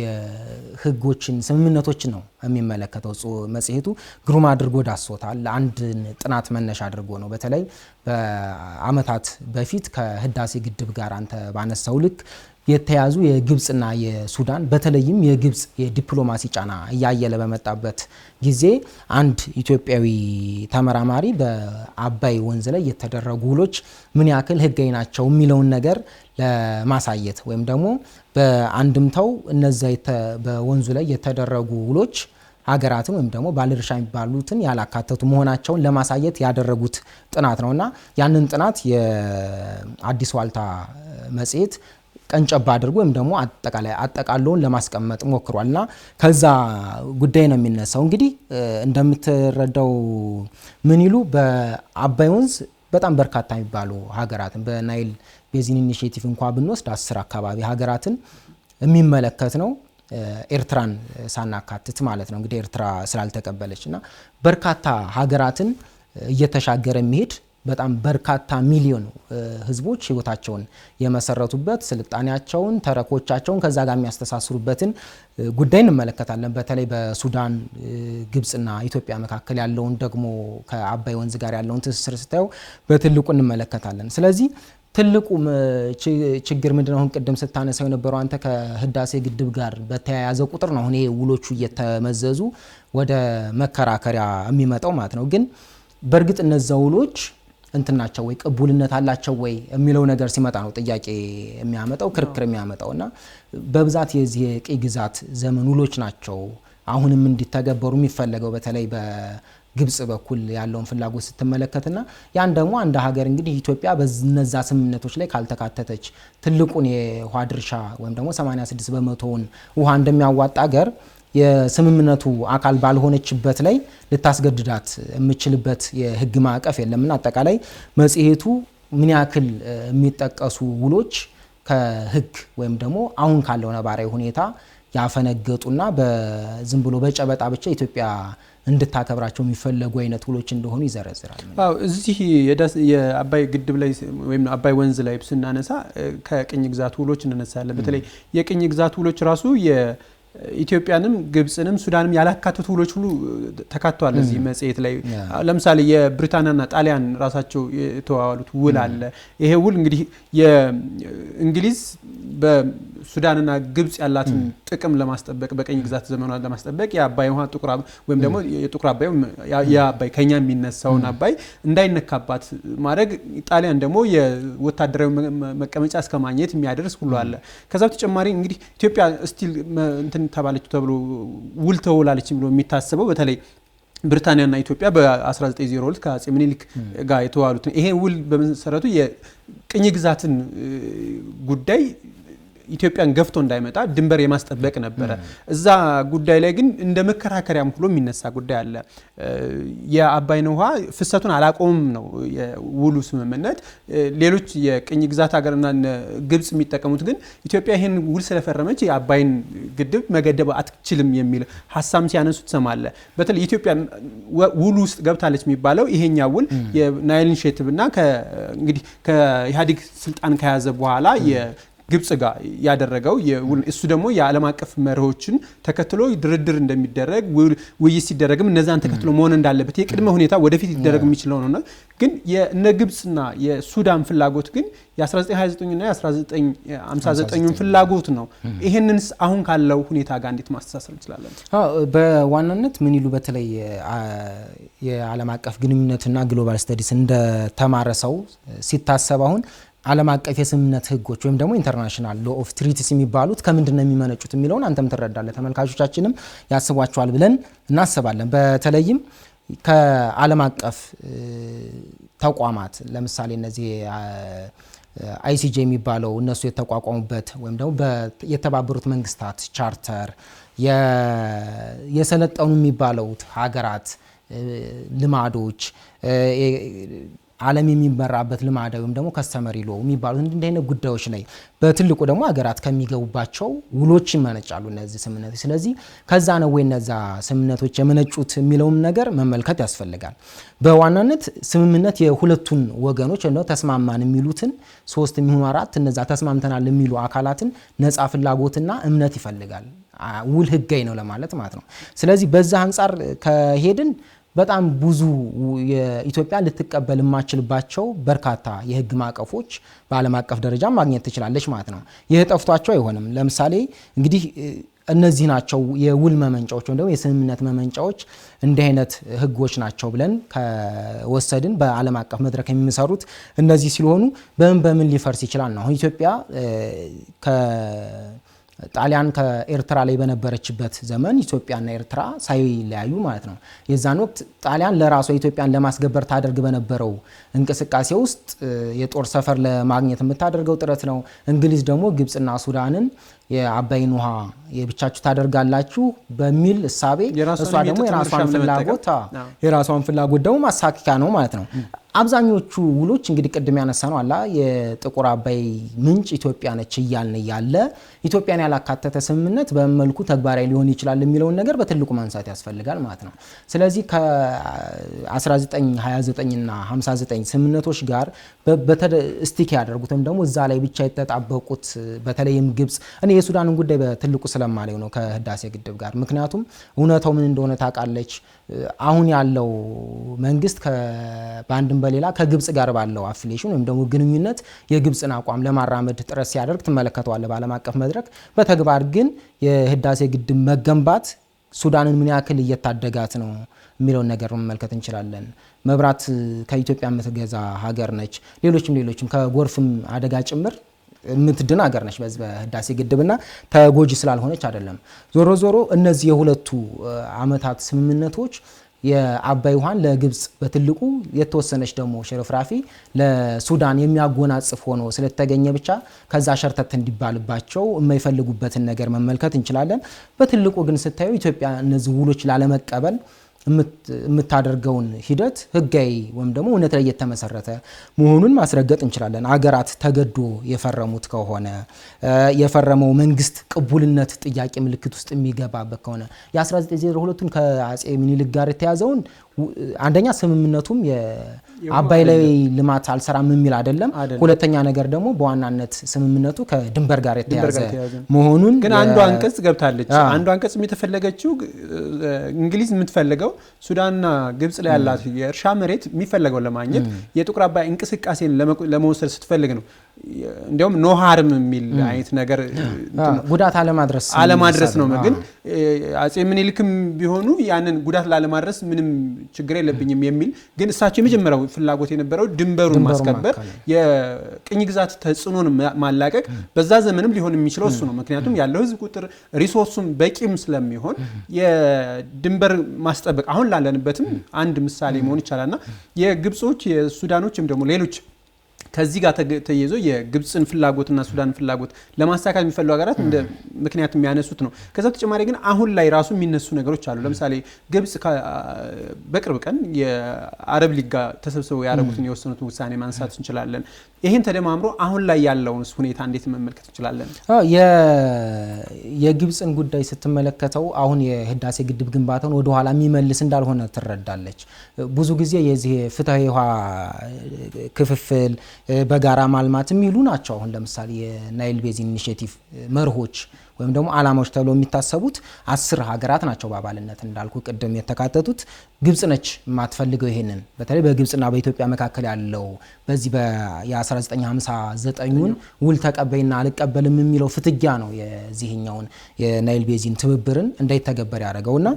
የህጎችን ስምምነቶችን ነው የሚመለከተው። መጽሔቱ ግሩም አድርጎ ዳሶታል። አንድ ጥናት መነሻ አድርጎ ነው። በተለይ በአመታት በፊት ከህዳሴ ግድብ ጋር አንተ ባነሳው ልክ የተያዙ የግብጽና የሱዳን በተለይም የግብጽ የዲፕሎማሲ ጫና እያየለ በመጣበት ጊዜ አንድ ኢትዮጵያዊ ተመራማሪ በአባይ ወንዝ ላይ የተደረጉ ውሎች ምን ያክል ህጋዊ ናቸው የሚለውን ነገር ለማሳየት ወይም ደግሞ በአንድምታው እነዛ በወንዙ ላይ የተደረጉ ውሎች ሀገራትን ወይም ደግሞ ባለድርሻ የሚባሉትን ያላካተቱ መሆናቸውን ለማሳየት ያደረጉት ጥናት ነውና ያንን ጥናት የአዲስ ዋልታ መጽሔት ቀንጨባ አድርጎ ወይም ደግሞ አጠቃለውን ለማስቀመጥ ሞክሯልና ከዛ ጉዳይ ነው የሚነሳው። እንግዲህ እንደምትረዳው ምን ይሉ በአባይ ወንዝ በጣም በርካታ የሚባሉ ሀገራትን በናይል ቤዚን ኢኒሼቲቭ እንኳን ብንወስድ 10 አካባቢ ሀገራትን የሚመለከት ነው። ኤርትራን ሳናካትት ማለት ነው። እንግዲህ ኤርትራ ስላልተቀበለችና በርካታ ሀገራትን እየተሻገረ የሚሄድ በጣም በርካታ ሚሊዮን ህዝቦች ህይወታቸውን የመሰረቱበት ስልጣኔያቸውን ተረኮቻቸውን ከዛ ጋር የሚያስተሳስሩበትን ጉዳይ እንመለከታለን። በተለይ በሱዳን ግብጽና ኢትዮጵያ መካከል ያለውን ደግሞ ከአባይ ወንዝ ጋር ያለውን ትስስር ስታዩ በትልቁ እንመለከታለን። ስለዚህ ትልቁ ችግር ምንድነው? አሁን ቅድም ስታነሳው የነበረው አንተ ከህዳሴ ግድብ ጋር በተያያዘ ቁጥር ነው አሁን ይሄ ውሎቹ እየተመዘዙ ወደ መከራከሪያ የሚመጣው ማለት ነው። ግን በእርግጥ እነዛ ውሎች እንትናቸው ወይ ቅቡልነት አላቸው ወይ የሚለው ነገር ሲመጣ ነው ጥያቄ የሚያመጣው ክርክር የሚያመጣውና በብዛት የዚህ የቅኝ ግዛት ዘመን ውሎች ናቸው አሁንም እንዲተገበሩ የሚፈለገው በተለይ በግብጽ በኩል ያለውን ፍላጎት ስትመለከትና ያን ደግሞ አንድ ሀገር እንግዲህ ኢትዮጵያ በነዛ ስምምነቶች ላይ ካልተካተተች ትልቁን የውሃ ድርሻ ወይም ደግሞ 86% ውሃ እንደሚያዋጣ ሀገር የስምምነቱ አካል ባልሆነችበት ላይ ልታስገድዳት የምችልበት የህግ ማዕቀፍ የለምና አጠቃላይ መጽሔቱ ምን ያክል የሚጠቀሱ ውሎች ከህግ ወይም ደግሞ አሁን ካለው ነባራዊ ሁኔታ ያፈነገጡና በዝም ብሎ በጨበጣ ብቻ ኢትዮጵያ እንድታከብራቸው የሚፈለጉ አይነት ውሎች እንደሆኑ ይዘረዝራል። አዎ እዚህ የአባይ ግድብ ላይ ወይም አባይ ወንዝ ላይ ስናነሳ ከቅኝ ግዛት ውሎች እንነሳለን። በተለይ የቅኝ ግዛት ውሎች ራሱ ኢትዮጵያንም ግብጽንም ሱዳንም ያላካተቱ ውሎች ሁሉ ተካተዋል እዚህ መጽሔት ላይ። ለምሳሌ የብሪታንያና ጣሊያን ራሳቸው የተዋዋሉት ውል አለ። ይሄ ውል እንግዲህ የእንግሊዝ በሱዳንና ግብጽ ያላትን ጥቅም ለማስጠበቅ በቀኝ ግዛት ዘመኗን ለማስጠበቅ የአባይ ውሃ ወይም ደግሞ የጥቁር አባይ የአባይ ከኛ የሚነሳውን አባይ እንዳይነካባት ማድረግ ጣሊያን ደግሞ የወታደራዊ መቀመጫ እስከ ማግኘት የሚያደርስ ሁሉ አለ። ከዛ በተጨማሪ እንግዲህ ኢትዮጵያ ስቲል ተባለች ተብሎ ውል ተውላለች ብሎ የሚታሰበው በተለይ ብሪታንያና ኢትዮጵያ በ1902 ከአጼ ምኒልክ ጋር የተዋሉት ይሄ ውል በመሰረቱ የቅኝ ግዛትን ጉዳይ ኢትዮጵያን ገፍቶ እንዳይመጣ ድንበር የማስጠበቅ ነበረ። እዛ ጉዳይ ላይ ግን እንደ መከራከሪያም ሁሉ የሚነሳ ጉዳይ አለ። የአባይን ውሃ ፍሰቱን አላቆምም ነው የውሉ ስምምነት። ሌሎች የቅኝ ግዛት ሀገርና ግብጽ የሚጠቀሙት ግን ኢትዮጵያ ይሄን ውል ስለፈረመች የአባይን ግድብ መገደብ አትችልም የሚል ሀሳብ ሲያነሱ ትሰማለ። በተለይ ኢትዮጵያ ውሉ ውስጥ ገብታለች የሚባለው ይሄኛ ውል የናይል ኢኒሼቲቭና እንግዲህ ከኢህአዴግ ስልጣን ከያዘ በኋላ ግብጽ ጋር ያደረገው እሱ ደግሞ የዓለም አቀፍ መርሆችን ተከትሎ ድርድር እንደሚደረግ ውይይት ሲደረግም እነዛን ተከትሎ መሆን እንዳለበት የቅድመ ሁኔታ ወደፊት ሊደረግ የሚችለው ነውና ግን የነ ግብጽና የሱዳን ፍላጎት ግን የ1929 እና የ1959 ፍላጎት ነው። ይሄንንስ አሁን ካለው ሁኔታ ጋር እንዴት ማስተሳሰር እንችላለን? በዋናነት ምን ይሉ በተለይ የዓለም አቀፍ ግንኙነትና ግሎባል ስተዲስ እንደተማረ ሰው ሲታሰብ አሁን ዓለም አቀፍ የስምምነት ህጎች ወይም ደግሞ ኢንተርናሽናል ሎ ኦፍ ትሪቲስ የሚባሉት ከምንድነው የሚመነጩት የሚለውን አንተም ትረዳለህ፣ ተመልካቾቻችንም ያስቧቸዋል ብለን እናስባለን። በተለይም ከዓለም አቀፍ ተቋማት ለምሳሌ እነዚህ አይሲጄ የሚባለው እነሱ የተቋቋሙበት ወይም ደግሞ የተባበሩት መንግስታት ቻርተር የሰለጠኑ የሚባለው ሀገራት ልማዶች ዓለም የሚመራበት ልማዳዊ ወይም ደግሞ ከስተመሪ ሎ የሚባሉት እንዲህ አይነት ጉዳዮች ላይ በትልቁ ደግሞ ሀገራት ከሚገቡባቸው ውሎች ይመነጫሉ እነዚህ ስምምነቶች። ስለዚህ ከዛ ነው ወይ እነዛ ስምምነቶች የመነጩት የሚለውም ነገር መመልከት ያስፈልጋል። በዋናነት ስምምነት የሁለቱን ወገኖች ነው ተስማማን የሚሉትን 3 የሚሆኑ 4 እነዛ ተስማምተናል የሚሉ አካላትን ነፃ ፍላጎትና እምነት ይፈልጋል። ውል ህጋዊ ነው ለማለት ማለት ነው። ስለዚህ በዛ አንፃር ከሄድን በጣም ብዙ የኢትዮጵያ ልትቀበል የማችልባቸው በርካታ የህግ ማዕቀፎች በዓለም አቀፍ ደረጃ ማግኘት ትችላለች ማለት ነው። ይህ ጠፍቷቸው አይሆንም። ለምሳሌ እንግዲህ እነዚህ ናቸው የውል መመንጫዎች ወይም ደግሞ የስምምነት መመንጫዎች እንዲህ አይነት ህጎች ናቸው ብለን ከወሰድን በዓለም አቀፍ መድረክ የሚሰሩት እነዚህ ሲሆኑ በምን ሊፈርስ ይችላል ነው። አሁን ኢትዮጵያ ጣሊያን ከኤርትራ ላይ በነበረችበት ዘመን ኢትዮጵያና ኤርትራ ሳይለያዩ ማለት ነው የዛን ወቅት ጣሊያን ለራሷ ኢትዮጵያን ለማስገበር ታደርግ በነበረው እንቅስቃሴ ውስጥ የጦር ሰፈር ለማግኘት የምታደርገው ጥረት ነው። እንግሊዝ ደግሞ ግብጽና ሱዳንን የአባይን ውሃ የብቻችሁ ታደርጋላችሁ በሚል እሳቤ እሷ ደግሞ የራሷን ፍላጎት ደግሞ ማሳካያ ነው ማለት ነው። አብዛኞቹ ውሎች እንግዲህ ቅድም ያነሳ ነው አላ የጥቁር አባይ ምንጭ ኢትዮጵያ ነች እያልን ያለ ኢትዮጵያን ያላካተተ ስምምነት በመልኩ ተግባራዊ ሊሆን ይችላል የሚለውን ነገር በትልቁ ማንሳት ያስፈልጋል ማለት ነው። ስለዚህ ከ1929 እና 59 ስምምነቶች ጋር ስቲክ ያደርጉትም ደግሞ እዛ ላይ ብቻ የተጣበቁት በተለይም ግብጽ እኔ የሱዳንን ጉዳይ በትልቁ ስለማለው ነው ከህዳሴ ግድብ ጋር ምክንያቱም እውነታው ምን እንደሆነ ታውቃለች። አሁን ያለው መንግስት በአንድም በሌላ ከግብጽ ጋር ባለው አፊሊዬሽን ወይም ደግሞ ግንኙነት የግብጽን አቋም ለማራመድ ጥረት ሲያደርግ ትመለከተዋለህ በዓለም አቀፍ መድረክ። በተግባር ግን የህዳሴ ግድብ መገንባት ሱዳንን ምን ያክል እየታደጋት ነው የሚለውን ነገር መመልከት እንችላለን። መብራት ከኢትዮጵያ የምትገዛ ሀገር ነች። ሌሎችም ከጎርፍም አደጋ ጭምር የምትድን ሀገር ነች በዚህ በህዳሴ ግድብና ተጎጂ ስላልሆነች አይደለም። ዞሮ ዞሮ እነዚህ የሁለቱ አመታት ስምምነቶች የአባይ ውሃን ለግብጽ በትልቁ የተወሰነች ደግሞ ሽርፍራፊ ለሱዳን የሚያጎናጽፍ ሆኖ ስለተገኘ ብቻ ከዛ ሸርተት እንዲባልባቸው የማይፈልጉበትን ነገር መመልከት እንችላለን። በትልቁ ግን ስታዩ ኢትዮጵያ እነዚህ ውሎች ላለመቀበል የምታደርገውን ሂደት ህጋዊ ወይም ደግሞ እውነት ላይ የተመሰረተ መሆኑን ማስረገጥ እንችላለን። አገራት ተገዶ የፈረሙት ከሆነ የፈረመው መንግስት ቅቡልነት ጥያቄ ምልክት ውስጥ የሚገባበት ከሆነ የ1902ቱን ከአጼ ምኒልክ ጋር የተያዘውን አንደኛ ስምምነቱም የአባይ ላይ ልማት አልሰራም የሚል አይደለም። ሁለተኛ ነገር ደግሞ በዋናነት ስምምነቱ ከድንበር ጋር የተያዘ መሆኑን ግን አንዱ አንቀጽ ገብታለች። አንዱ አንቀጽ የተፈለገችው እንግሊዝ የምትፈልገው ሱዳንና ግብጽ ላይ ያላት የእርሻ መሬት የሚፈልገው ለማግኘት የጥቁር አባይ እንቅስቃሴን ለመወሰድ ስትፈልግ ነው። እንዲያውም ኖ ሃርም የሚል አይነት ነገር ጉዳት አለማድረስ ነው። ግን አጼ ምኒልክም ቢሆኑ ያንን ጉዳት ላለማድረስ ምንም ችግር የለብኝም የሚል ግን እሳቸው የመጀመሪያው ፍላጎት የነበረው ድንበሩን ማስከበር የቅኝ ግዛት ተጽዕኖን ማላቀቅ በዛ ዘመንም ሊሆን የሚችለው እሱ ነው። ምክንያቱም ያለው ህዝብ ቁጥር ሪሶርሱም በቂም ስለሚሆን የድንበር ማስጠበቅ አሁን ላለንበትም አንድ ምሳሌ መሆን ይቻላልና የግብጾች የሱዳኖችም ደግሞ ሌሎች ከዚህ ጋር ተያይዞ የግብጽን ፍላጎትና ሱዳን ፍላጎት ለማሳካት የሚፈልጉ ሀገራት እንደ ምክንያት የሚያነሱት ነው። ከዛ ተጨማሪ ግን አሁን ላይ ራሱ የሚነሱ ነገሮች አሉ። ለምሳሌ ግብጽ በቅርብ ቀን የአረብ ሊግ ጋር ተሰብስበው ያደረጉትን የወሰኑት ውሳኔ ማንሳት እንችላለን። ይህን ተደማምሮ አሁን ላይ ያለውን ሁኔታ እንዴት መመልከት እንችላለን? የግብጽን ጉዳይ ስትመለከተው አሁን የህዳሴ ግድብ ግንባታውን ወደ ኋላ የሚመልስ እንዳልሆነ ትረዳለች። ብዙ ጊዜ የዚህ ፍትሃዊ ውሃ ክፍፍል በጋራ ማልማት የሚሉ ናቸው። አሁን ለምሳሌ የናይል ቤዚን ኢኒሼቲቭ መርሆች ወይም ደግሞ አላማዎች ተብሎ የሚታሰቡት 10 ሀገራት ናቸው በአባልነት እንዳልኩ ቅድም የተካተቱት። ግብጽ ነች የማትፈልገው ይሄንን በተለይ በግብጽና በኢትዮጵያ መካከል ያለው በዚህ በ1959ን ውል ተቀበይና አልቀበልም የሚለው ፍትጊያ ነው የዚህኛውን የናይል ቤዚን ትብብርን እንዳይተገበር ያደረገውና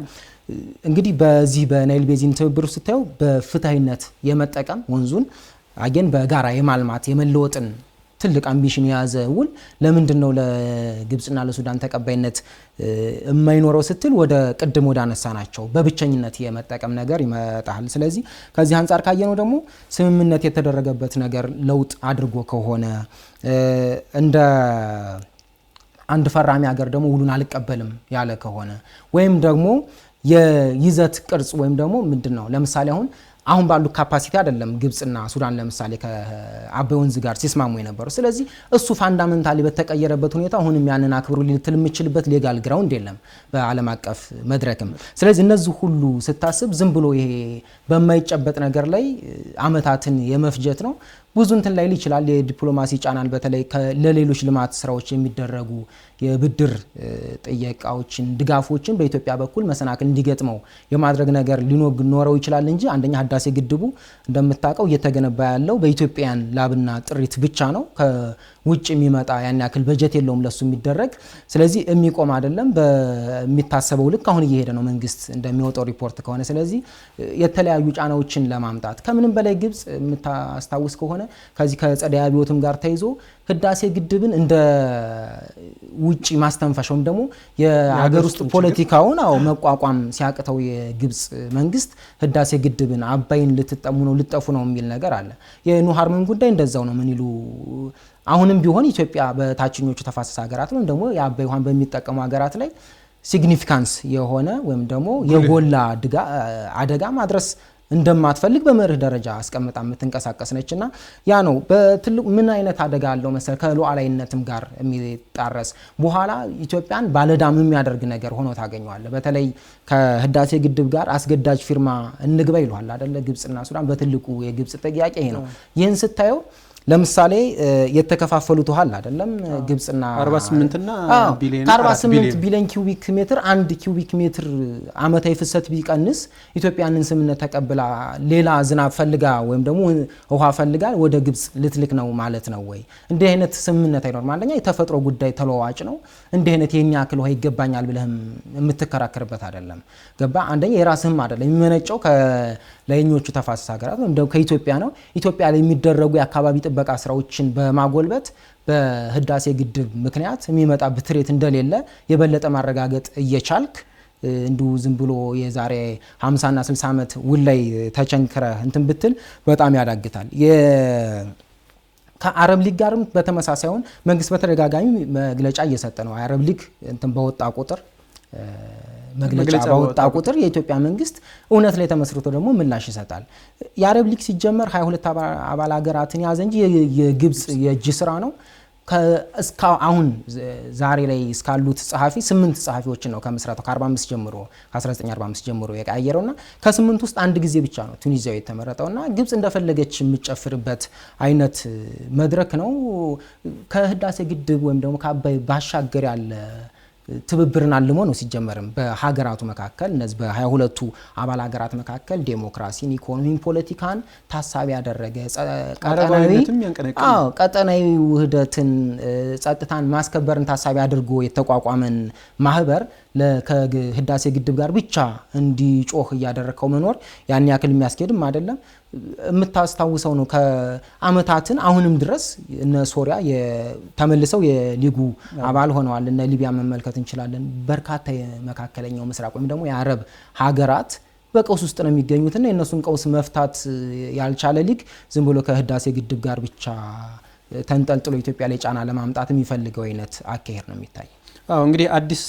እንግዲህ በዚህ በናይል ቤዚን ትብብር ስታየው በፍትሃዊነት የመጠቀም ወንዙን አገን በጋራ የማልማት የመለወጥን ትልቅ አምቢሽን የያዘ ውል ለምንድነው ለግብጽና ለሱዳን ተቀባይነት የማይኖረው ስትል ወደ ቅድም ወደ አነሳናቸው በብቸኝነት የመጠቀም ነገር ይመጣል። ስለዚህ ከዚህ አንፃር ካየነው ደግሞ ስምምነት የተደረገበት ነገር ለውጥ አድርጎ ከሆነ እንደ አንድ ፈራሚ ሀገር ደግሞ ውሉን አልቀበልም ያለ ከሆነ ወይም ደግሞ የይዘት ቅርጽ ወይም ደግሞ ምንድነው ለምሳሌ አሁን ባሉ ካፓሲቲ አይደለም ግብጽና ሱዳን ለምሳሌ ከአባይ ወንዝ ጋር ሲስማሙ የነበሩ። ስለዚህ እሱ ፋንዳሜንታሊ በተቀየረበት ሁኔታ አሁንም ያንን አክብሩ ሊትል የሚችልበት ሌጋል ግራውንድ የለም በዓለም አቀፍ መድረክም። ስለዚህ እነዚህ ሁሉ ስታስብ ዝም ብሎ ይሄ በማይጨበጥ ነገር ላይ አመታትን የመፍጀት ነው። ብዙ እንትን ላይ ይችላል የዲፕሎማሲ ጫናን በተለይ ለሌሎች ልማት ስራዎች የሚደረጉ የብድር ጥያቄዎችን ድጋፎችን በኢትዮጵያ በኩል መሰናክል እንዲገጥመው የማድረግ ነገር ሊኖረው ይችላል እንጂ አንደኛ ህዳሴ ግድቡ እንደምታውቀው እየተገነባ ያለው በኢትዮጵያን ላብና ጥሪት ብቻ ነው። ከውጭ የሚመጣ ያን ያክል በጀት የለውም ለሱ የሚደረግ። ስለዚህ የሚቆም አይደለም በሚታሰበው ልክ አሁን እየሄደ ነው መንግስት እንደሚወጣው ሪፖርት ከሆነ። ስለዚህ የተለያዩ ጫናዎችን ለማምጣት ከምንም በላይ ግብጽ የምታስታውስ ከሆነ ከዚህ ከጸደይ አብዮትም ጋር ተይዞ ህዳሴ ግድብን እንደ ውጪ ማስተንፈሻውም ደግሞ የሀገር ውስጥ ፖለቲካውን መቋቋም ሲያቅተው የግብጽ መንግስት ህዳሴ ግድብን አባይን ልትጠፉ ነው የሚል ነገር አለ። የኖ ሃርመን ጉዳይ እንደዛው ነው። ምን ይሉ አሁንም ቢሆን ኢትዮጵያ በታችኞቹ ተፋሰስ ሀገራት ነው ደግሞ የአባይ ውሃን በሚጠቀሙ ሀገራት ላይ ሲግኒፊካንስ የሆነ ወይም ደግሞ የጎላ አደጋ ማድረስ እንደማትፈልግ በመርህ ደረጃ አስቀምጣ የምትንቀሳቀስ ነችና ያ ነው በትልቁ ምን አይነት አደጋ አለው መሰል ከሉዓላዊነትም ጋር የሚጣረስ በኋላ ኢትዮጵያን ባለዳም የሚያደርግ ነገር ሆኖ ታገኘዋለህ። በተለይ ከህዳሴ ግድብ ጋር አስገዳጅ ፊርማ እንግባ ይሏል አይደለ? ግብጽና ሱዳን በትልቁ የግብጽ ጥያቄ ይሄ ነው። ይህን ስታየው ለምሳሌ የተከፋፈሉት ውሃ አይደለም ግብጽና 48 እና ቢሊዮን 48 ቢሊዮን ኪዩቢክ ሜትር 1 ኪዩቢክ ሜትር አመታዊ ፍሰት ቢቀንስ ኢትዮጵያንን ስምምነት ተቀብላ ሌላ ዝናብ ፈልጋ ወይም ደግሞ ውሃ ፈልጋ ወደ ግብጽ ልትልክ ነው ማለት ነው ወይ? እንዲህ አይነት ስምምነት አይኖርም። አንደኛ የተፈጥሮ ጉዳይ ተለዋዋጭ ነው። እንዲህ አይነት የኛ ያክል ውሃ ይገባኛል ብለህም የምትከራከርበት አይደለም። ገባ? አንደኛ የራስህም አይደለም የሚመነጨው ከላይኞቹ ተፋሰስ ሀገራት ወይም ደግሞ ከኢትዮጵያ ነው። ኢትዮጵያ ላይ የሚደረጉ የአካባቢ ጥበቃ ስራዎችን በማጎልበት በህዳሴ ግድብ ምክንያት የሚመጣ ብትሬት እንደሌለ የበለጠ ማረጋገጥ እየቻልክ እንዱ ዝም ብሎ የዛሬ 50 እና 60 ዓመት ውል ላይ ተቸንክረ እንትን ብትል በጣም ያዳግታል። ከአረብ ሊግ ጋርም በተመሳሳይውን መንግስት በተደጋጋሚ መግለጫ እየሰጠ ነው። አረብ ሊግ እንትን በወጣ ቁጥር መግለጫ ባወጣ ቁጥር የኢትዮጵያ መንግስት እውነት ላይ ተመስርቶ ደግሞ ምላሽ ይሰጣል። የአረብ ሊግ ሲጀመር 22 አባል ሀገራትን ያዘ እንጂ የግብጽ የእጅ ስራ ነው። አሁን ዛሬ ላይ እስካሉት ጸሐፊ 8 ጸሐፊዎችን ነው ከምስረታው ከ45 ጀምሮ ከ1945 ጀምሮ የቀያየረውና ከ8 ውስጥ አንድ ጊዜ ብቻ ነው ቱኒዚያው የተመረጠውና ግብጽ እንደፈለገች የምትጨፍርበት አይነት መድረክ ነው። ከህዳሴ ግድብ ወይም ደግሞ ከአባይ ባሻገር ያለ ትብብርን አልሞ ነው ሲጀመርም በሀገራቱ መካከል እነዚህ በ22ቱ አባል ሀገራት መካከል ዴሞክራሲን፣ ኢኮኖሚን፣ ፖለቲካን ታሳቢ ያደረገ ቀጠናዊ ውህደትን፣ ጸጥታን ማስከበርን ታሳቢ አድርጎ የተቋቋመን ማህበር ከህዳሴ ግድብ ጋር ብቻ እንዲጮህ እያደረከው መኖር ያን ያክል የሚያስኬድም አይደለም። የምታስታውሰው ነው ከአመታትን አሁንም ድረስ እነ ሶሪያ ተመልሰው የሊጉ አባል ሆነዋል። እነ ሊቢያ መመልከት እንችላለን። በርካታ የመካከለኛው ምስራቅ ወይም ደግሞ የአረብ ሀገራት በቀውስ ውስጥ ነው የሚገኙትና የእነሱን ቀውስ መፍታት ያልቻለ ሊግ ዝም ብሎ ከህዳሴ ግድብ ጋር ብቻ ተንጠልጥሎ ኢትዮጵያ ላይ ጫና ለማምጣት የሚፈልገው አይነት አካሄድ ነው የሚታይ። እንግዲህ አዲስ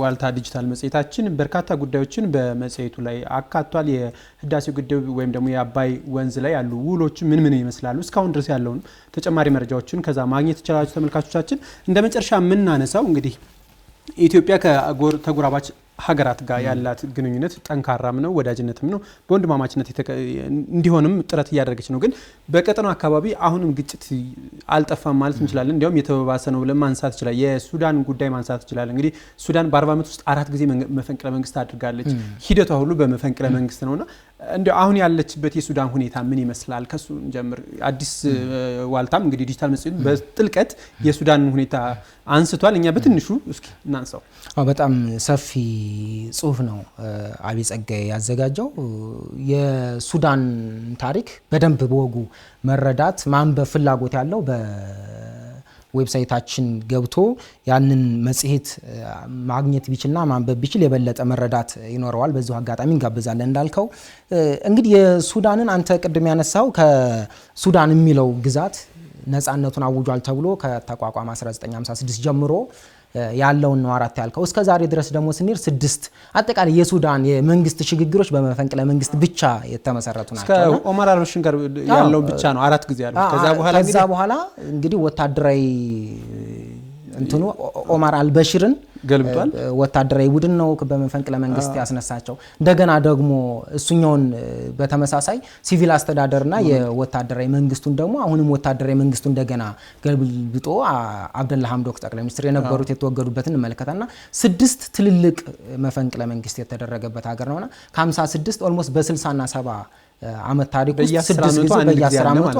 ዋልታ ዲጂታል መጽሔታችን በርካታ ጉዳዮችን በመጽሔቱ ላይ አካቷል። የህዳሴው ግድብ ወይም ደግሞ የአባይ ወንዝ ላይ ያሉ ውሎች ምን ይመስላሉ፣ እስካሁን ድረስ ያለውን ተጨማሪ መረጃዎችን ከዛ ማግኘት ይችላሉ ተመልካቾቻችን። እንደ መጨረሻ የምናነሳው እንግዲህ ኢትዮጵያ ከተጎራባች ሀገራት ጋር ያላት ግንኙነት ጠንካራም ነው፣ ወዳጅነትም ነው፣ በወንድማማችነት እንዲሆንም ጥረት እያደረገች ነው። ግን በቀጠናው አካባቢ አሁንም ግጭት አልጠፋም ማለት እንችላለን። እንዲያውም የተባባሰ ነው ብለን ማንሳት ይችላል። የሱዳን ጉዳይ ማንሳት ይችላል። እንግዲህ ሱዳን በ40 ዓመት ውስጥ 4 ጊዜ መፈንቅለ መንግስት አድርጋለች። ሂደቷ ሁሉ በመፈንቅለ መንግስት ነውና እንዲያው አሁን ያለችበት የሱዳን ሁኔታ ምን ይመስላል? ከሱ እንጀምር። አዲስ ዋልታም እንግዲህ ዲጂታል መጽሔቱ በጥልቀት የሱዳን ሁኔታ አንስቷል። እኛ በትንሹ እስኪ እናንሳው። በጣም ሰፊ ጽሁፍ ነው አብይ ጸጋዬ ያዘጋጀው። የሱዳን ታሪክ በደንብ በወጉ መረዳት ማንበብ ፍላጎት ያለው ዌብሳይታችን ገብቶ ያንን መጽሔት ማግኘት ቢችልና ማንበብ ቢችል የበለጠ መረዳት ይኖረዋል። በዚሁ አጋጣሚ እንጋብዛለን። እንዳልከው እንግዲህ የሱዳንን አንተ ቅድም ያነሳው ከሱዳን የሚለው ግዛት ነፃነቱን አውጇል ተብሎ ከተቋቋመ 1956 ጀምሮ ያለውን ነው 4 ያልከው። እስከ ዛሬ ድረስ ደግሞ ስንሄድ 6 አጠቃላይ የሱዳን የመንግስት ሽግግሮች በመፈንቅለ መንግስት ብቻ የተመሰረቱ ናቸው። ከኦማር አልበሽር ጋር ያለው ብቻ ነው 4 ጊዜ ያለው። ከዛ በኋላ እንግዲህ ወታደራዊ እንትኑ ኦማር አልበሽርን ገልብጧል። ወታደራዊ ቡድን ነው በመፈንቅለ መንግስት ያስነሳቸው። እንደገና ደግሞ እሱኛውን በተመሳሳይ ሲቪል አስተዳደርና የወታደራዊ መንግስቱን ደግሞ አሁንም ወታደራዊ መንግስቱ እንደገና ገልብጦ አብደላ ሐምዶክ ጠቅላይ ሚኒስትር የነበሩት የተወገዱበትን እንመለከታልና 6 ትልልቅ መፈንቅለ መንግስት የተደረገበት ሀገር ነውና ከ56 ኦልሞስት በ60 እና 70 አመት ታሪክ ውስጥ 6 ጊዜ በየ10 አመቱ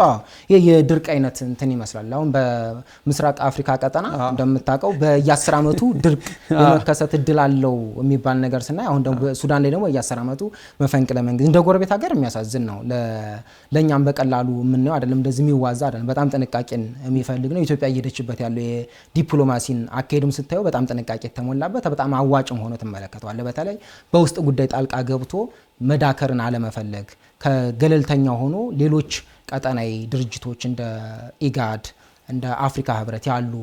የድርቅ አይነት እንትን ይመስላል። አሁን በምስራቅ አፍሪካ ቀጠና እንደምታውቀው በየ10 አመቱ ድርቅ የመከሰት እድል አለው የሚባል ነገር ስናይ አሁን ደግሞ ሱዳን ላይ ደግሞ በየ10 አመቱ መፈንቅለ መንግስት እንደ ጎረቤት ሀገር የሚያሳዝን ነው። ለኛም በቀላሉ የምንየው አይደለም፣ እንደዚህ የሚዋዛ አይደለም። በጣም ጥንቃቄን የሚፈልግ ነው። ኢትዮጵያ እየሄደችበት ያለው የዲፕሎማሲን አካሄድም ስታየው በጣም ጥንቃቄ የተሞላበት በጣም አዋጭም ሆኖ ትመለከተዋለህ። በተለይ በውስጥ ጉዳይ ጣልቃ ገብቶ መዳከርን አለመፈለግ ከገለልተኛ ሆኖ ሌሎች ቀጠናዊ ድርጅቶች እንደ ኢጋድ እንደ አፍሪካ ህብረት ያሉ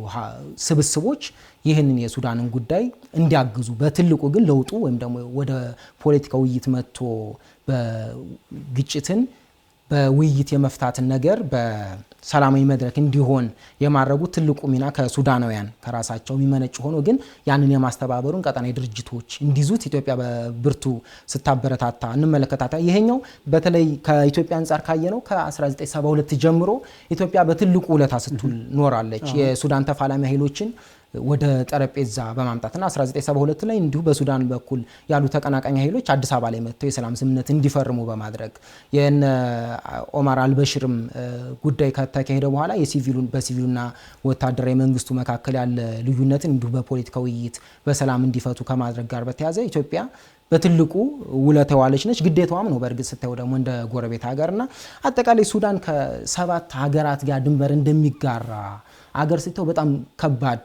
ስብስቦች ይህንን የሱዳንን ጉዳይ እንዲያግዙ በትልቁ ግን ለውጡ ወይም ደግሞ ወደ ፖለቲካ ውይይት መጥቶ በግጭትን በውይይት የመፍታትን ነገር በሰላማዊ መድረክ እንዲሆን የማድረጉ ትልቁ ሚና ከሱዳናውያን ከራሳቸው የሚመነጭ ሆኖ ግን ያንን የማስተባበሩን ቀጠናዊ ድርጅቶች እንዲዙት ኢትዮጵያ በብርቱ ስታበረታታ እንመለከታታ። ይሄኛው በተለይ ከኢትዮጵያ አንጻር ካየነው ከ1972 ጀምሮ ኢትዮጵያ በትልቁ ውለታ ስትውል ኖራለች። የሱዳን ተፋላሚ ኃይሎችን ወደ ጠረጴዛ በማምጣትና 1972 ላይ እንዲሁ በሱዳን በኩል ያሉ ተቀናቃኝ ኃይሎች አዲስ አበባ ላይ መጥተው የሰላም ስምምነት እንዲፈርሙ በማድረግ የነ ኦማር አልበሽርም ጉዳይ ከተካሄደ በኋላ በሲቪሉና ወታደራዊ መንግስቱ መካከል ያለ ልዩነትን እንዲሁ በፖለቲካ ውይይት በሰላም እንዲፈቱ ከማድረግ ጋር በተያያዘ ኢትዮጵያ በትልቁ ውለታ ዋለች ነች። ግዴታዋም ነው። በእርግጥ ስታዩ ደግሞ እንደ ጎረቤት ሀገርና አጠቃላይ ሱዳን ከ7 ሀገራት ጋር ድንበር እንደሚጋራ ሀገር ስታዩ በጣም ከባድ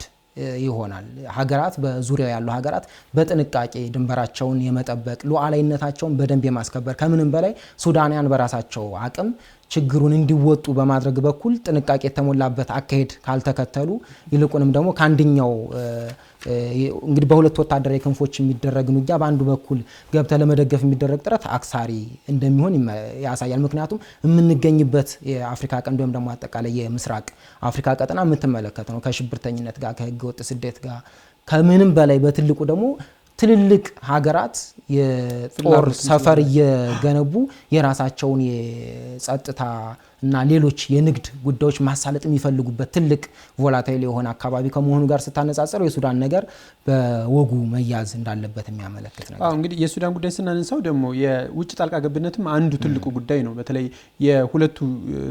ይሆናል። ሀገራት በዙሪያው ያሉ ሀገራት በጥንቃቄ ድንበራቸውን የመጠበቅ ሉዓላዊነታቸውን በደንብ የማስከበር ከምንም በላይ ሱዳናውያን በራሳቸው አቅም ችግሩን እንዲወጡ በማድረግ በኩል ጥንቃቄ የተሞላበት አካሄድ ካልተከተሉ ይልቁንም ደግሞ ከአንደኛው እንግዲህ በሁለት ወታደራዊ ክንፎች የሚደረግ ውጊያ በአንዱ በኩል ገብተ ለመደገፍ የሚደረግ ጥረት አክሳሪ እንደሚሆን ያሳያል። ምክንያቱም የምንገኝበት የአፍሪካ ቀንድ ወይም ደግሞ አጠቃላይ የምስራቅ አፍሪካ ቀጠና የምትመለከት ነው ከሽብርተኝነት ጋር ከህገወጥ ስደት ጋር ከምንም በላይ በትልቁ ደግሞ ትልልቅ ሀገራት የጦር ሰፈር እየገነቡ የራሳቸውን የጸጥታ እና ሌሎች የንግድ ጉዳዮች ማሳለጥ የሚፈልጉበት ትልቅ ቮላታይል የሆነ አካባቢ ከመሆኑ ጋር ስታነጻጸረው የሱዳን ነገር በወጉ መያዝ እንዳለበት የሚያመለክት ነገር። እንግዲህ የሱዳን ጉዳይ ስናነሳው ደግሞ የውጭ ጣልቃ ገብነትም አንዱ ትልቁ ጉዳይ ነው። በተለይ የሁለቱ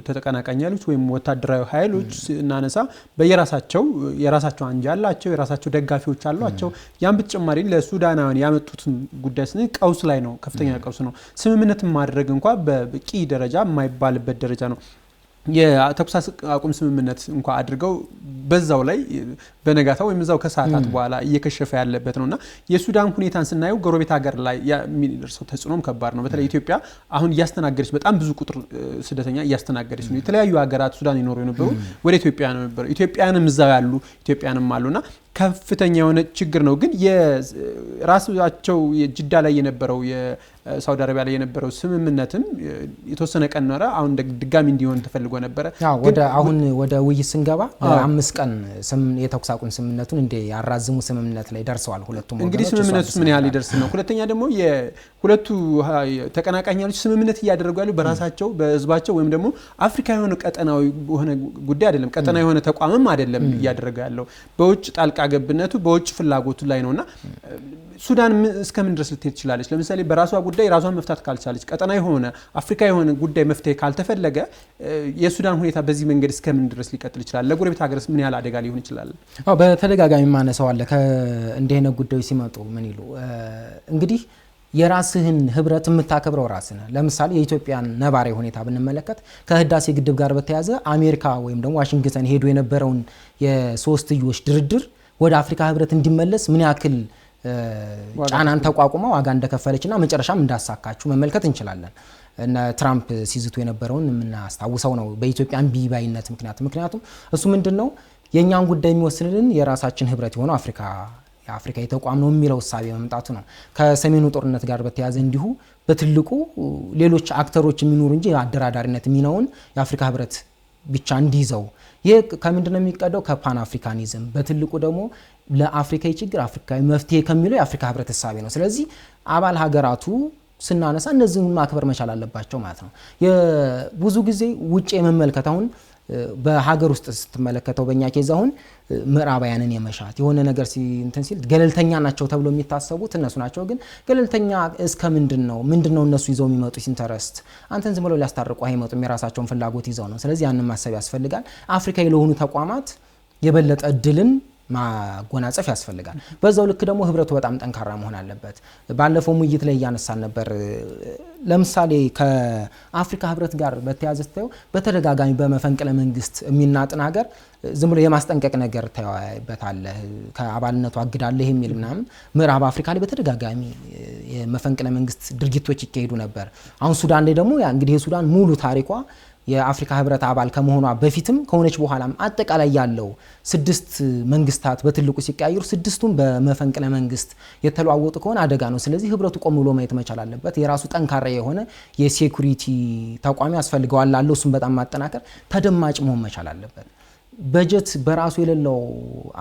ተቀናቃኝ ኃይሎች ወይም ወታደራዊ ኃይሎች ስናነሳ በየራሳቸው አንጃ አላቸው፣ የራሳቸው ደጋፊዎች አሏቸው። ያን በተጨማሪ ለሱዳናውያን ያመጡት ጉዳይ ስንል ቀውስ ላይ ነው፣ ከፍተኛ ቀውስ ነው። ስምምነትን ማድረግ እንኳን በበቂ ደረጃ የማይባልበት ደረጃ ነው። የተኩስ አቁም ስምምነት እንኳን አድርገው በዛው ላይ በነጋታው ወይም እዛው ከሰዓታት በኋላ እየከሸፈ ያለበት ነውና የሱዳን ሁኔታን ስናየው ጎረቤት ሀገር ላይ የሚደርሰው ተጽዕኖም ከባድ ነው። በተለይ ኢትዮጵያ አሁን እያስተናገደች በጣም ብዙ ቁጥር ስደተኛ እያስተናገደች ነው። የተለያዩ ሀገራት ሱዳን ይኖሩ የነበሩ ወደ ኢትዮጵያ ነው የነበሩ፣ ኢትዮጵያንም እዛው ያሉ ኢትዮጵያንም አሉና ከፍተኛ የሆነ ችግር ነው። ግን የራሳቸው የጅዳ ላይ የነበረው የሳውዲ አረቢያ ላይ የነበረው ስምምነትም የተወሰነ ቀን ኖረ፣ አሁን ድጋሚ እንዲሆን ተፈልጎ ነበረ። አሁን ወደ ውይይት ስንገባ 5 ቀን የተኩስ አቁም ስምምነቱን እንደ ያራዝሙ ስምምነት ላይ ደርሰዋል ሁለቱም ወገኖች። እንግዲህ ስምምነቱ ምን ያህል ይደርስ ነው? ሁለተኛ ደግሞ የሁለቱ ተቀናቃኞች ስምምነት እያደረጉ ያሉ በራሳቸው በህዝባቸው ወይም ደግሞ አፍሪካ የሆነ ቀጠናዊ የሆነ ጉዳይ አይደለም፣ ቀጠናዊ የሆነ ተቋምም አይደለም እያደረገ ያለው በውጭ ጣልቃ ገብነቱ በውጭ ፍላጎቱ ላይ ነውና ሱዳን እስከምን ድረስ ልትሄድ ትችላለች? ለምሳሌ በራሷ ጉዳይ ራሷን መፍታት ካልቻለች፣ ቀጠናዊ የሆነ አፍሪካ የሆነ ጉዳይ መፍትሄ ካልተፈለገ የሱዳን ሁኔታ በዚህ መንገድ እስከምን ድረስ ሊቀጥል ይችላል? ለጎረቤት ሀገርስ ምን ያህል አደጋ ሊሆን ይችላል? በተደጋጋሚ ማነሳው አለ ከእንዲህ አይነት ጉዳዮች ሲመጡ ምን ይሉ እንግዲህ የራስህን ህብረት የምታከብረው ራስህ ነህ። ለምሳሌ የኢትዮጵያን ነባራዊ ሁኔታ ብንመለከት ከህዳሴ ግድብ ጋር በተያያዘ አሜሪካ ወይም ደግሞ ዋሽንግተን ሄዶ የነበረውን የሶስትዮሽ ድርድር ወደ አፍሪካ ህብረት እንዲመለስ ምን ያክል ጫናን ተቋቁማ ዋጋ እንደከፈለችና መጨረሻም እንዳሳካችሁ መመልከት እንችላለን። እነ ትራምፕ ሲዝቱ የነበረውን የምናስታውሰው ነው በኢትዮጵያ እምቢባይነት ምክንያቱም እሱ ምንድነው የኛን ጉዳይ የሚወስንልን የራሳችን ህብረት የሆነው የአፍሪካ የተቋም ነው የሚለው እሳቤ መምጣቱ ነው። ከሰሜኑ ጦርነት ጋር በተያያዘ እንዲሁ በትልቁ ሌሎች አክተሮች የሚኖሩ እንጂ አደራዳሪነት ሚናውን የአፍሪካ ህብረት ብቻ እንዲይዘው ይህ ከምንድነው የሚቀደው? ከፓን አፍሪካኒዝም በትልቁ ደግሞ ለአፍሪካዊ ችግር አፍሪካዊ መፍትሄ ከሚለው የአፍሪካ ህብረት እሳቤ ነው። ስለዚህ አባል ሀገራቱ ስናነሳ እነዚህን ማክበር መቻል አለባቸው ማለት ነው። ብዙ ጊዜ ውጭ የመመልከት አሁን በሀገር ውስጥ ስትመለከተው በእኛ ኬዝ አሁን ምዕራባውያንን የመሻት የሆነ ነገር እንትን ሲል ገለልተኛ ናቸው ተብሎ የሚታሰቡት እነሱ ናቸው። ግን ገለልተኛ እስከ ምንድነው እነሱ ይዘው የሚመጡት ኢንተረስት አንተን ዝም ብለው ሊያስታርቁ አይመጡም። የራሳቸውን ፍላጎት ይዘው ነው። ስለዚህ ያንን ማሰብ ያስፈልጋል። አፍሪካዊ ለሆኑ ተቋማት የበለጠ እድልን ማጎናጸፍ ያስፈልጋል። በዛው ልክ ደግሞ ህብረቱ በጣም ጠንካራ መሆን አለበት። ባለፈው ውይይት ላይ እያነሳን ነበር። ለምሳሌ ከአፍሪካ ህብረት ጋር በተያያዘ ታየው በተደጋጋሚ በመፈንቅለ መንግስት የሚናጥን ሀገር ዝም ብሎ የማስጠንቀቅ ነገር ታያይበታለህ። ከአባልነቱ አግዳለህ የሚል ምናምን ምዕራብ አፍሪካ ላይ በተደጋጋሚ የመፈንቅለ መንግስት ድርጊቶች ይካሄዱ ነበር። አሁን ሱዳን ላይ ደግሞ እንግዲህ የሱዳን ሙሉ ታሪኳ የአፍሪካ ህብረት አባል ከመሆኗ በፊትም ከሆነች በኋላም አጠቃላይ ያለው 6 መንግስታት በትልቁ ሲቀያየሩ 6ቱም በመፈንቅለ መንግስት የተለዋወጡ ከሆነ አደጋ ነው። ስለዚህ ህብረቱ ቆም ብሎ ማየት መቻል አለበት። የራሱ ጠንካራ የሆነ የሴኩሪቲ ተቋም ያስፈልገዋል ላለው እሱም በጣም ማጠናከር ተደማጭ መሆን መቻል አለበት። በጀት በራሱ የሌለው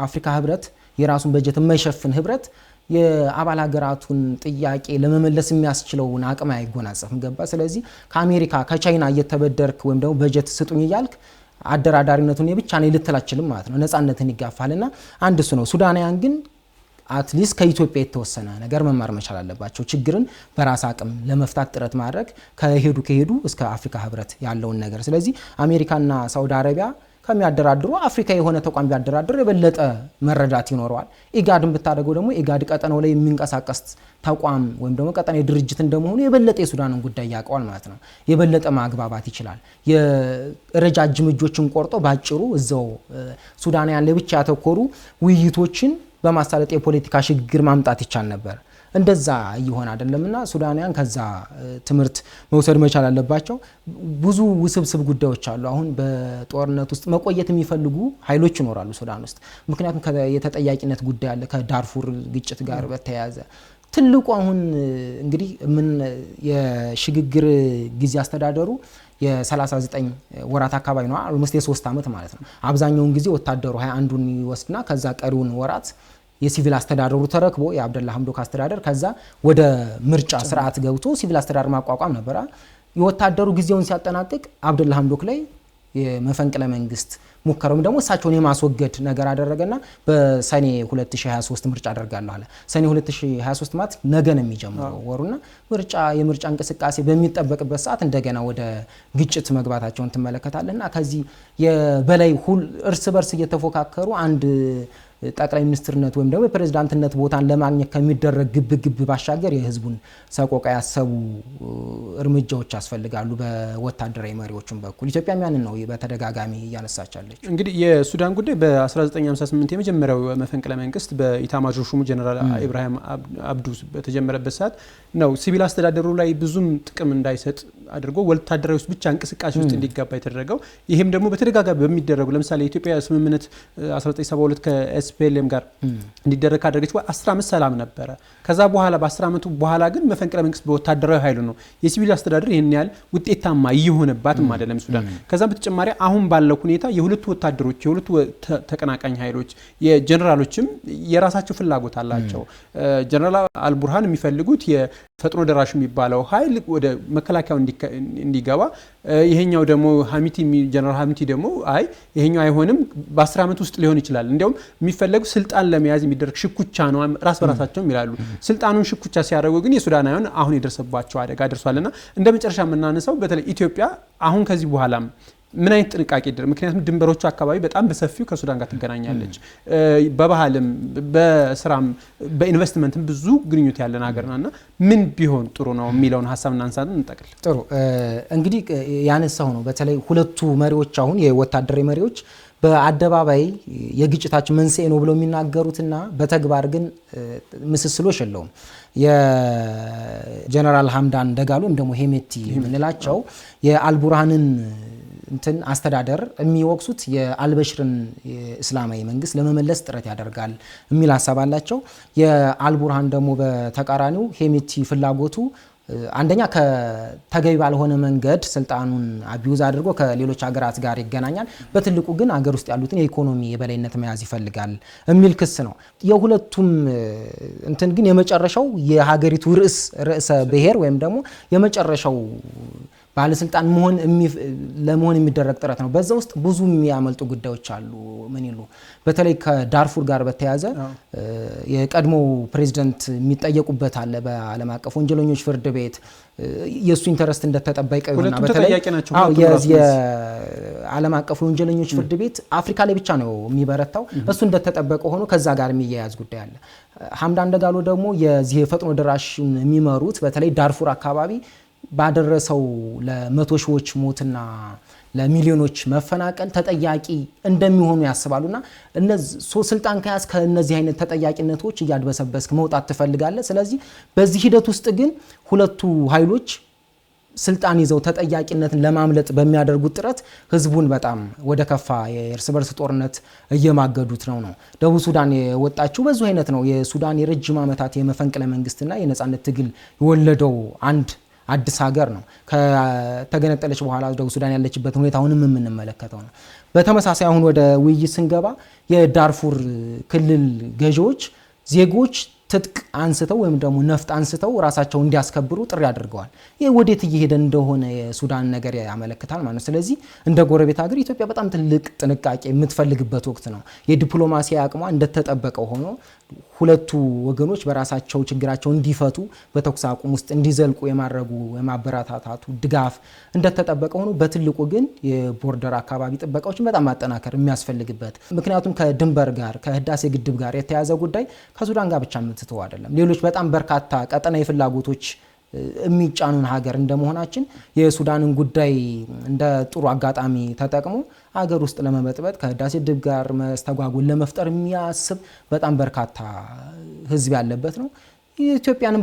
አፍሪካ ህብረት የራሱን በጀት የማይሸፍን ህብረት የአባል ሀገራቱን ጥያቄ ለመመለስ የሚያስችለውን አቅም አይጎናጸፍም ገባ። ስለዚህ ከአሜሪካ ከቻይና እየተበደርክ ወይም ደግሞ በጀት ስጡኝ እያልክ አደራዳሪነቱን የብቻ ነው ልትላችልም ማለት ነው። ነፃነትን ይጋፋልና አንድ እሱ ነው። ሱዳናውያን ግን አትሊስት ከኢትዮጵያ የተወሰነ ነገር መማር መቻል አለባቸው። ችግርን በራስ አቅም ለመፍታት ጥረት ማድረግ ከሄዱ እስከ አፍሪካ ህብረት ያለውን ነገር። ስለዚህ አሜሪካና ሳውዲ አረቢያ ከሚያደራድሩ አፍሪካ የሆነ ተቋም ቢያደራድር የበለጠ መረዳት ይኖረዋል። ኢጋድን ብታደርገው ደግሞ ኢጋድ ቀጠናው ላይ የሚንቀሳቀስ ተቋም ወይም ደግሞ ቀጠናዊ ድርጅት እንደመሆኑ የበለጠ የሱዳንን ጉዳይ ያውቀዋል ማለት ነው። የበለጠ ማግባባት ይችላል። የረጃጅም እጆችን ቆርጦ ባጭሩ እዛው ሱዳናውያን ላይ ብቻ ያተኮሩ ውይይቶችን በማሳለጥ የፖለቲካ ሽግግር ማምጣት ይቻል ነበር። እንደዛ ይሆን አይደለምና ሱዳናውያን ከዛ ትምህርት መውሰድ መቻል አለባቸው። ብዙ ውስብስብ ጉዳዮች አሉ። አሁን በጦርነት ውስጥ መቆየት የሚፈልጉ ኃይሎች ይኖራሉ ሱዳን ውስጥ። ምክንያቱም የተጠያቂነት ጉዳይ አለ ከዳርፉር ግጭት ጋር በተያያዘ ትልቁ አሁን እንግዲህ ምን የሽግግር ጊዜ አስተዳደሩ የ39 ወራት አካባቢ ነው። ኦልሞስት የ3 ዓመት ማለት ነው። አብዛኛውን ጊዜ ወታደሩ 21ን ይወስድና ከዛ ቀሪውን ወራት የሲቪል አስተዳደሩ ተረክቦ የአብደላ ሐምዶክ አስተዳደር ከዛ ወደ ምርጫ ስርዓት ገብቶ ሲቪል አስተዳደር ማቋቋም ነበር። የወታደሩ ጊዜውን ሲያጠናቅቅ አብደላ ሐምዶክ ላይ የመፈንቅለ መንግስት ሙከራውም ደግሞ እሳቸውን የማስወገድ ነገር አደረገና በሰኔ 2023 ምርጫ አደርጋለሁ አለ። ሰኔ 2023 ማለት ነገ ነው የሚጀምረው ወሩና የምርጫ እንቅስቃሴ በሚጠበቅበት ሰዓት እንደገና ወደ ግጭት መግባታቸውን ትመለከታለና ከዚህ የበላይ እርስ በርስ እየተፎካከሩ አንድ ጠቅላይ ሚኒስትርነት ወይም ደግሞ የፕሬዝዳንትነት ቦታን ለማግኘት ከሚደረግ ግብ ባሻገር የህዝቡን ሰቆቃ ያሰቡ እርምጃዎች ያስፈልጋሉ በወታደራዊ መሪዎችም በኩል። ኢትዮጵያ ያንን ነው በተደጋጋሚ እያነሳቻለች። እንግዲህ የሱዳን ጉዳይ በ1958 የመጀመሪያው መፈንቅለ መንግስት በኢታማዦር ሹሙ ጀነራል ኢብራሂም አብዱ በተጀመረበት ሰዓት ነው ሲቪል አስተዳደሩ ላይ ብዙም ጥቅም እንዳይሰጥ አድርጎ ወታደራዊ ውስጥ ብቻ እንቅስቃሴ ውስጥ እንዲገባ የተደረገው። ይሄም ደግሞ በተደጋጋሚ በሚደረጉ ለምሳሌ የኢትዮጵያ ስምምነት 1972 ከኤስፒኤልኤም ጋር እንዲደረግ ካደረገች 10 ዓመት ሰላም ነበረ። ከዛ በኋላ በ10 ዓመቱ በኋላ ግን መፈንቅለ መንግስት በወታደራዊ ኃይሉ ነው። የሲቪል አስተዳደር ይሄን ያህል ውጤታማ እየሆነባትም አይደለም ሱዳን። ከዛም በተጨማሪ አሁን ባለው ሁኔታ የሁለቱ ወታደሮች የሁለቱ ተቀናቃኝ ኃይሎች የጀነራሎችም የራሳቸው ፍላጎት አላቸው። ጀነራል አልቡርሃን የሚፈልጉት የፈጥኖ ደራሽ የሚባለው ኃይል ወደ መከላከያው እንዲገባ፣ ይሄኛው ደግሞ ጀነራል ሀሚቲ ደግሞ አይ ይሄኛው አይሆንም በ10 ዓመት ውስጥ ሊሆን ይችላል፣ እንዲያውም የሚፈለጉ ስልጣን ለመያዝ የሚደረግ ሽኩቻ ነው ራስ በራሳቸውም ይላሉ። ስልጣኑን ሽኩቻ ሲያደርጉ ግን የሱዳናውያን አሁን የደረሰባቸው አደጋ ደርሷልና እንደ መጨረሻ የምናነሳው በተለይ ኢትዮጵያ አሁን ከዚህ በኋላም ምን አይነት ጥንቃቄ ይደረግ? ምክንያቱም ድንበሮቹ አካባቢ በጣም በሰፊው ከሱዳን ጋር ትገናኛለች። በባህልም በስራም በኢንቨስትመንትም ብዙ ግንኙነት ያለን ሀገርናና ምን ቢሆን ጥሩ ነው የሚለውን ሀሳብ እናንሳለን እንጠቅል። ጥሩ እንግዲህ ያነሳው ነው። በተለይ ሁለቱ መሪዎች አሁን የወታደራዊ መሪዎች በአደባባይ የግጭታችን መንስኤ ነው ብለው የሚናገሩትና በተግባር ግን ምስስሎች የለውም። የጀነራል ሐምዳን ደጋሎ እንደሞ ሄሜቲ የምንላቸው የአልቡርሃንን አስተዳደር የሚወቅሱት የአልበሽርን እስላማዊ መንግስት ለመመለስ ጥረት ያደርጋል የሚል ሀሳብ አላቸው። የአልቡርሃን ደግሞ በተቃራኒው ሄሜቲ ፍላጎቱ አንደኛ ከተገቢ ባልሆነ መንገድ ስልጣኑን አቢዩዝ አድርጎ ከሌሎች ሀገራት ጋር ይገናኛል፣ በትልቁ ግን ሀገር ውስጥ ያሉትን የኢኮኖሚ የበላይነት መያዝ ይፈልጋል የሚል ክስ ነው። የሁለቱም ግን የመጨረሻው የሀገሪቱ ርዕሰ ብሔር ወይም ደግሞ የመጨረሻው ባለስልጣን ለመሆን የሚደረግ ጥረት ነው። በዛ ውስጥ ብዙ የሚያመልጡ ጉዳዮች አሉ። ምን ይሉ በተለይ ከዳርፉር ጋር በተያያዘ የቀድሞ ፕሬዝዳንት የሚጠየቁበት አለ በዓለም አቀፍ ወንጀለኞች ፍርድ ቤት የሱ ኢንተረስት እንደተጠበቀ ይሆናል። በተለይ የዓለም አቀፍ ወንጀለኞች ፍርድ ቤት አፍሪካ ላይ ብቻ ነው የሚበረታው። እሱ እንደተጠበቀ ሆኖ ከዛ ጋር የሚያያዝ ጉዳይ አለ። ሐምዳን ደጋሎ ደግሞ የዚህ የፈጥኖ ደራሽን የሚመሩት በተለይ ዳርፉር አካባቢ ባደረሰው ለመቶ ሺዎች ሞትና ለሚሊዮኖች መፈናቀል ተጠያቂ እንደሚሆኑ ያስባሉና ስልጣን ከያዝ ከነዚህ አይነት ተጠያቂነቶች እያድበሰበስክ መውጣት ትፈልጋለህ። ስለዚህ በዚህ ሂደት ውስጥ ግን ሁለቱ ኃይሎች ስልጣን ይዘው ተጠያቂነትን ለማምለጥ በሚያደርጉት ጥረት ህዝቡን በጣም ወደ ከፋ የእርስ በርስ ጦርነት እየማገዱት ነው። ደቡብ ሱዳን የወጣችው በዙ አይነት ነው። የሱዳን የረጅም ዓመታት የመፈንቅለ መንግስትና የነጻነት ትግል የወለደው አንድ አዲስ ሀገር ነው። ከተገነጠለች በኋላ ደቡብ ሱዳን ያለችበት ሁኔታውንም የምንመለከተው ነው። በተመሳሳይ አሁን ወደ ውይይት ስንገባ የዳርፉር ክልል ገዢዎች ዜጎች ትጥቅ አንስተው ወይም ደግሞ ነፍጥ አንስተው ራሳቸው እንዲያስከብሩ ጥሪ አድርገዋል። ይህ ወዴት እየሄደ እንደሆነ የሱዳን ነገር ያመለክታል ማለት ነው። ስለዚህ እንደ ጎረቤት ሀገር ኢትዮጵያ በጣም ትልቅ ጥንቃቄ የምትፈልግበት ወቅት ነው። የዲፕሎማሲ አቅሟ እንደተጠበቀው ሆኖ ሁለቱ ወገኖች በራሳቸው ችግራቸው እንዲፈቱ በተኩስ አቁም ውስጥ እንዲዘልቁ የማድረጉ የማበረታታቱ ድጋፍ እንደተጠበቀ ሆኖ በትልቁ ግን የቦርደር አካባቢ ጥበቃዎችን በጣም ማጠናከር የሚያስፈልግበት ምክንያቱም ከድንበር ጋር ከህዳሴ ግድብ ጋር የተያዘ ጉዳይ ከሱዳን ጋር ብቻ የምትተው አይደለም። ሌሎች በጣም በርካታ ቀጠናዊ ፍላጎቶች የሚጫኑን ሀገር እንደመሆናችን የሱዳንን ጉዳይ እንደ ጥሩ አጋጣሚ ተጠቅሞ ሀገር ውስጥ ለመበጥበጥ ከህዳሴ ግድብ ጋር መስተጓጎል ለመፍጠር የሚያስብ በጣም በርካታ ህዝብ ያለበት ነው። ኢትዮጵያንም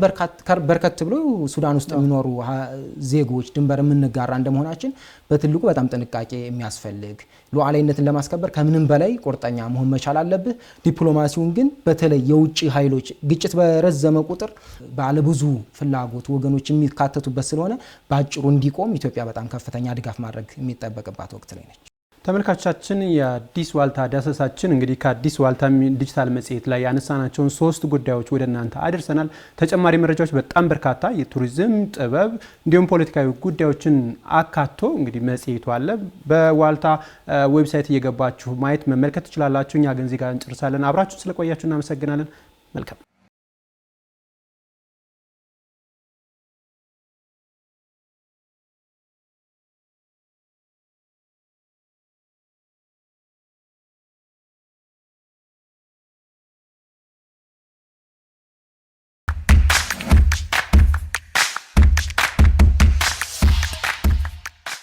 በርከት ብሎ ሱዳን ውስጥ የሚኖሩ ዜጎች ድንበር የምንጋራ እንደመሆናችን በትልቁ በጣም ጥንቃቄ የሚያስፈልግ ሉዓላዊነትን ለማስከበር ከምንም በላይ ቁርጠኛ መሆን መቻል አለብህ። ዲፕሎማሲውን ግን በተለይ የውጭ ኃይሎች ግጭት በረዘመ ቁጥር ባለብዙ ፍላጎት ወገኖች የሚካተቱበት ስለሆነ በአጭሩ እንዲቆም ኢትዮጵያ በጣም ከፍተኛ ድጋፍ ማድረግ የሚጠበቅባት ወቅት ላይ ነች። ተመልካቾቻችን የአዲስ ዋልታ ዳሰሳችን እንግዲህ ከአዲስ ዋልታ ዲጂታል መጽሔት ላይ ያነሳናቸውን 3 ጉዳዮች ወደ እናንተ አድርሰናል። ተጨማሪ መረጃዎች በጣም በርካታ የቱሪዝም፣ ጥበብ እንዲሁም ፖለቲካዊ ጉዳዮችን አካቶ እንግዲህ መጽሔቱ አለ። በዋልታ ዌብሳይት እየገባችሁ ማየት መመልከት ትችላላችሁ። እኛ ግን እዚህ ጋር እንጨርሳለን። አብራችሁ ስለቆያችሁ እናመሰግናለን። መልካም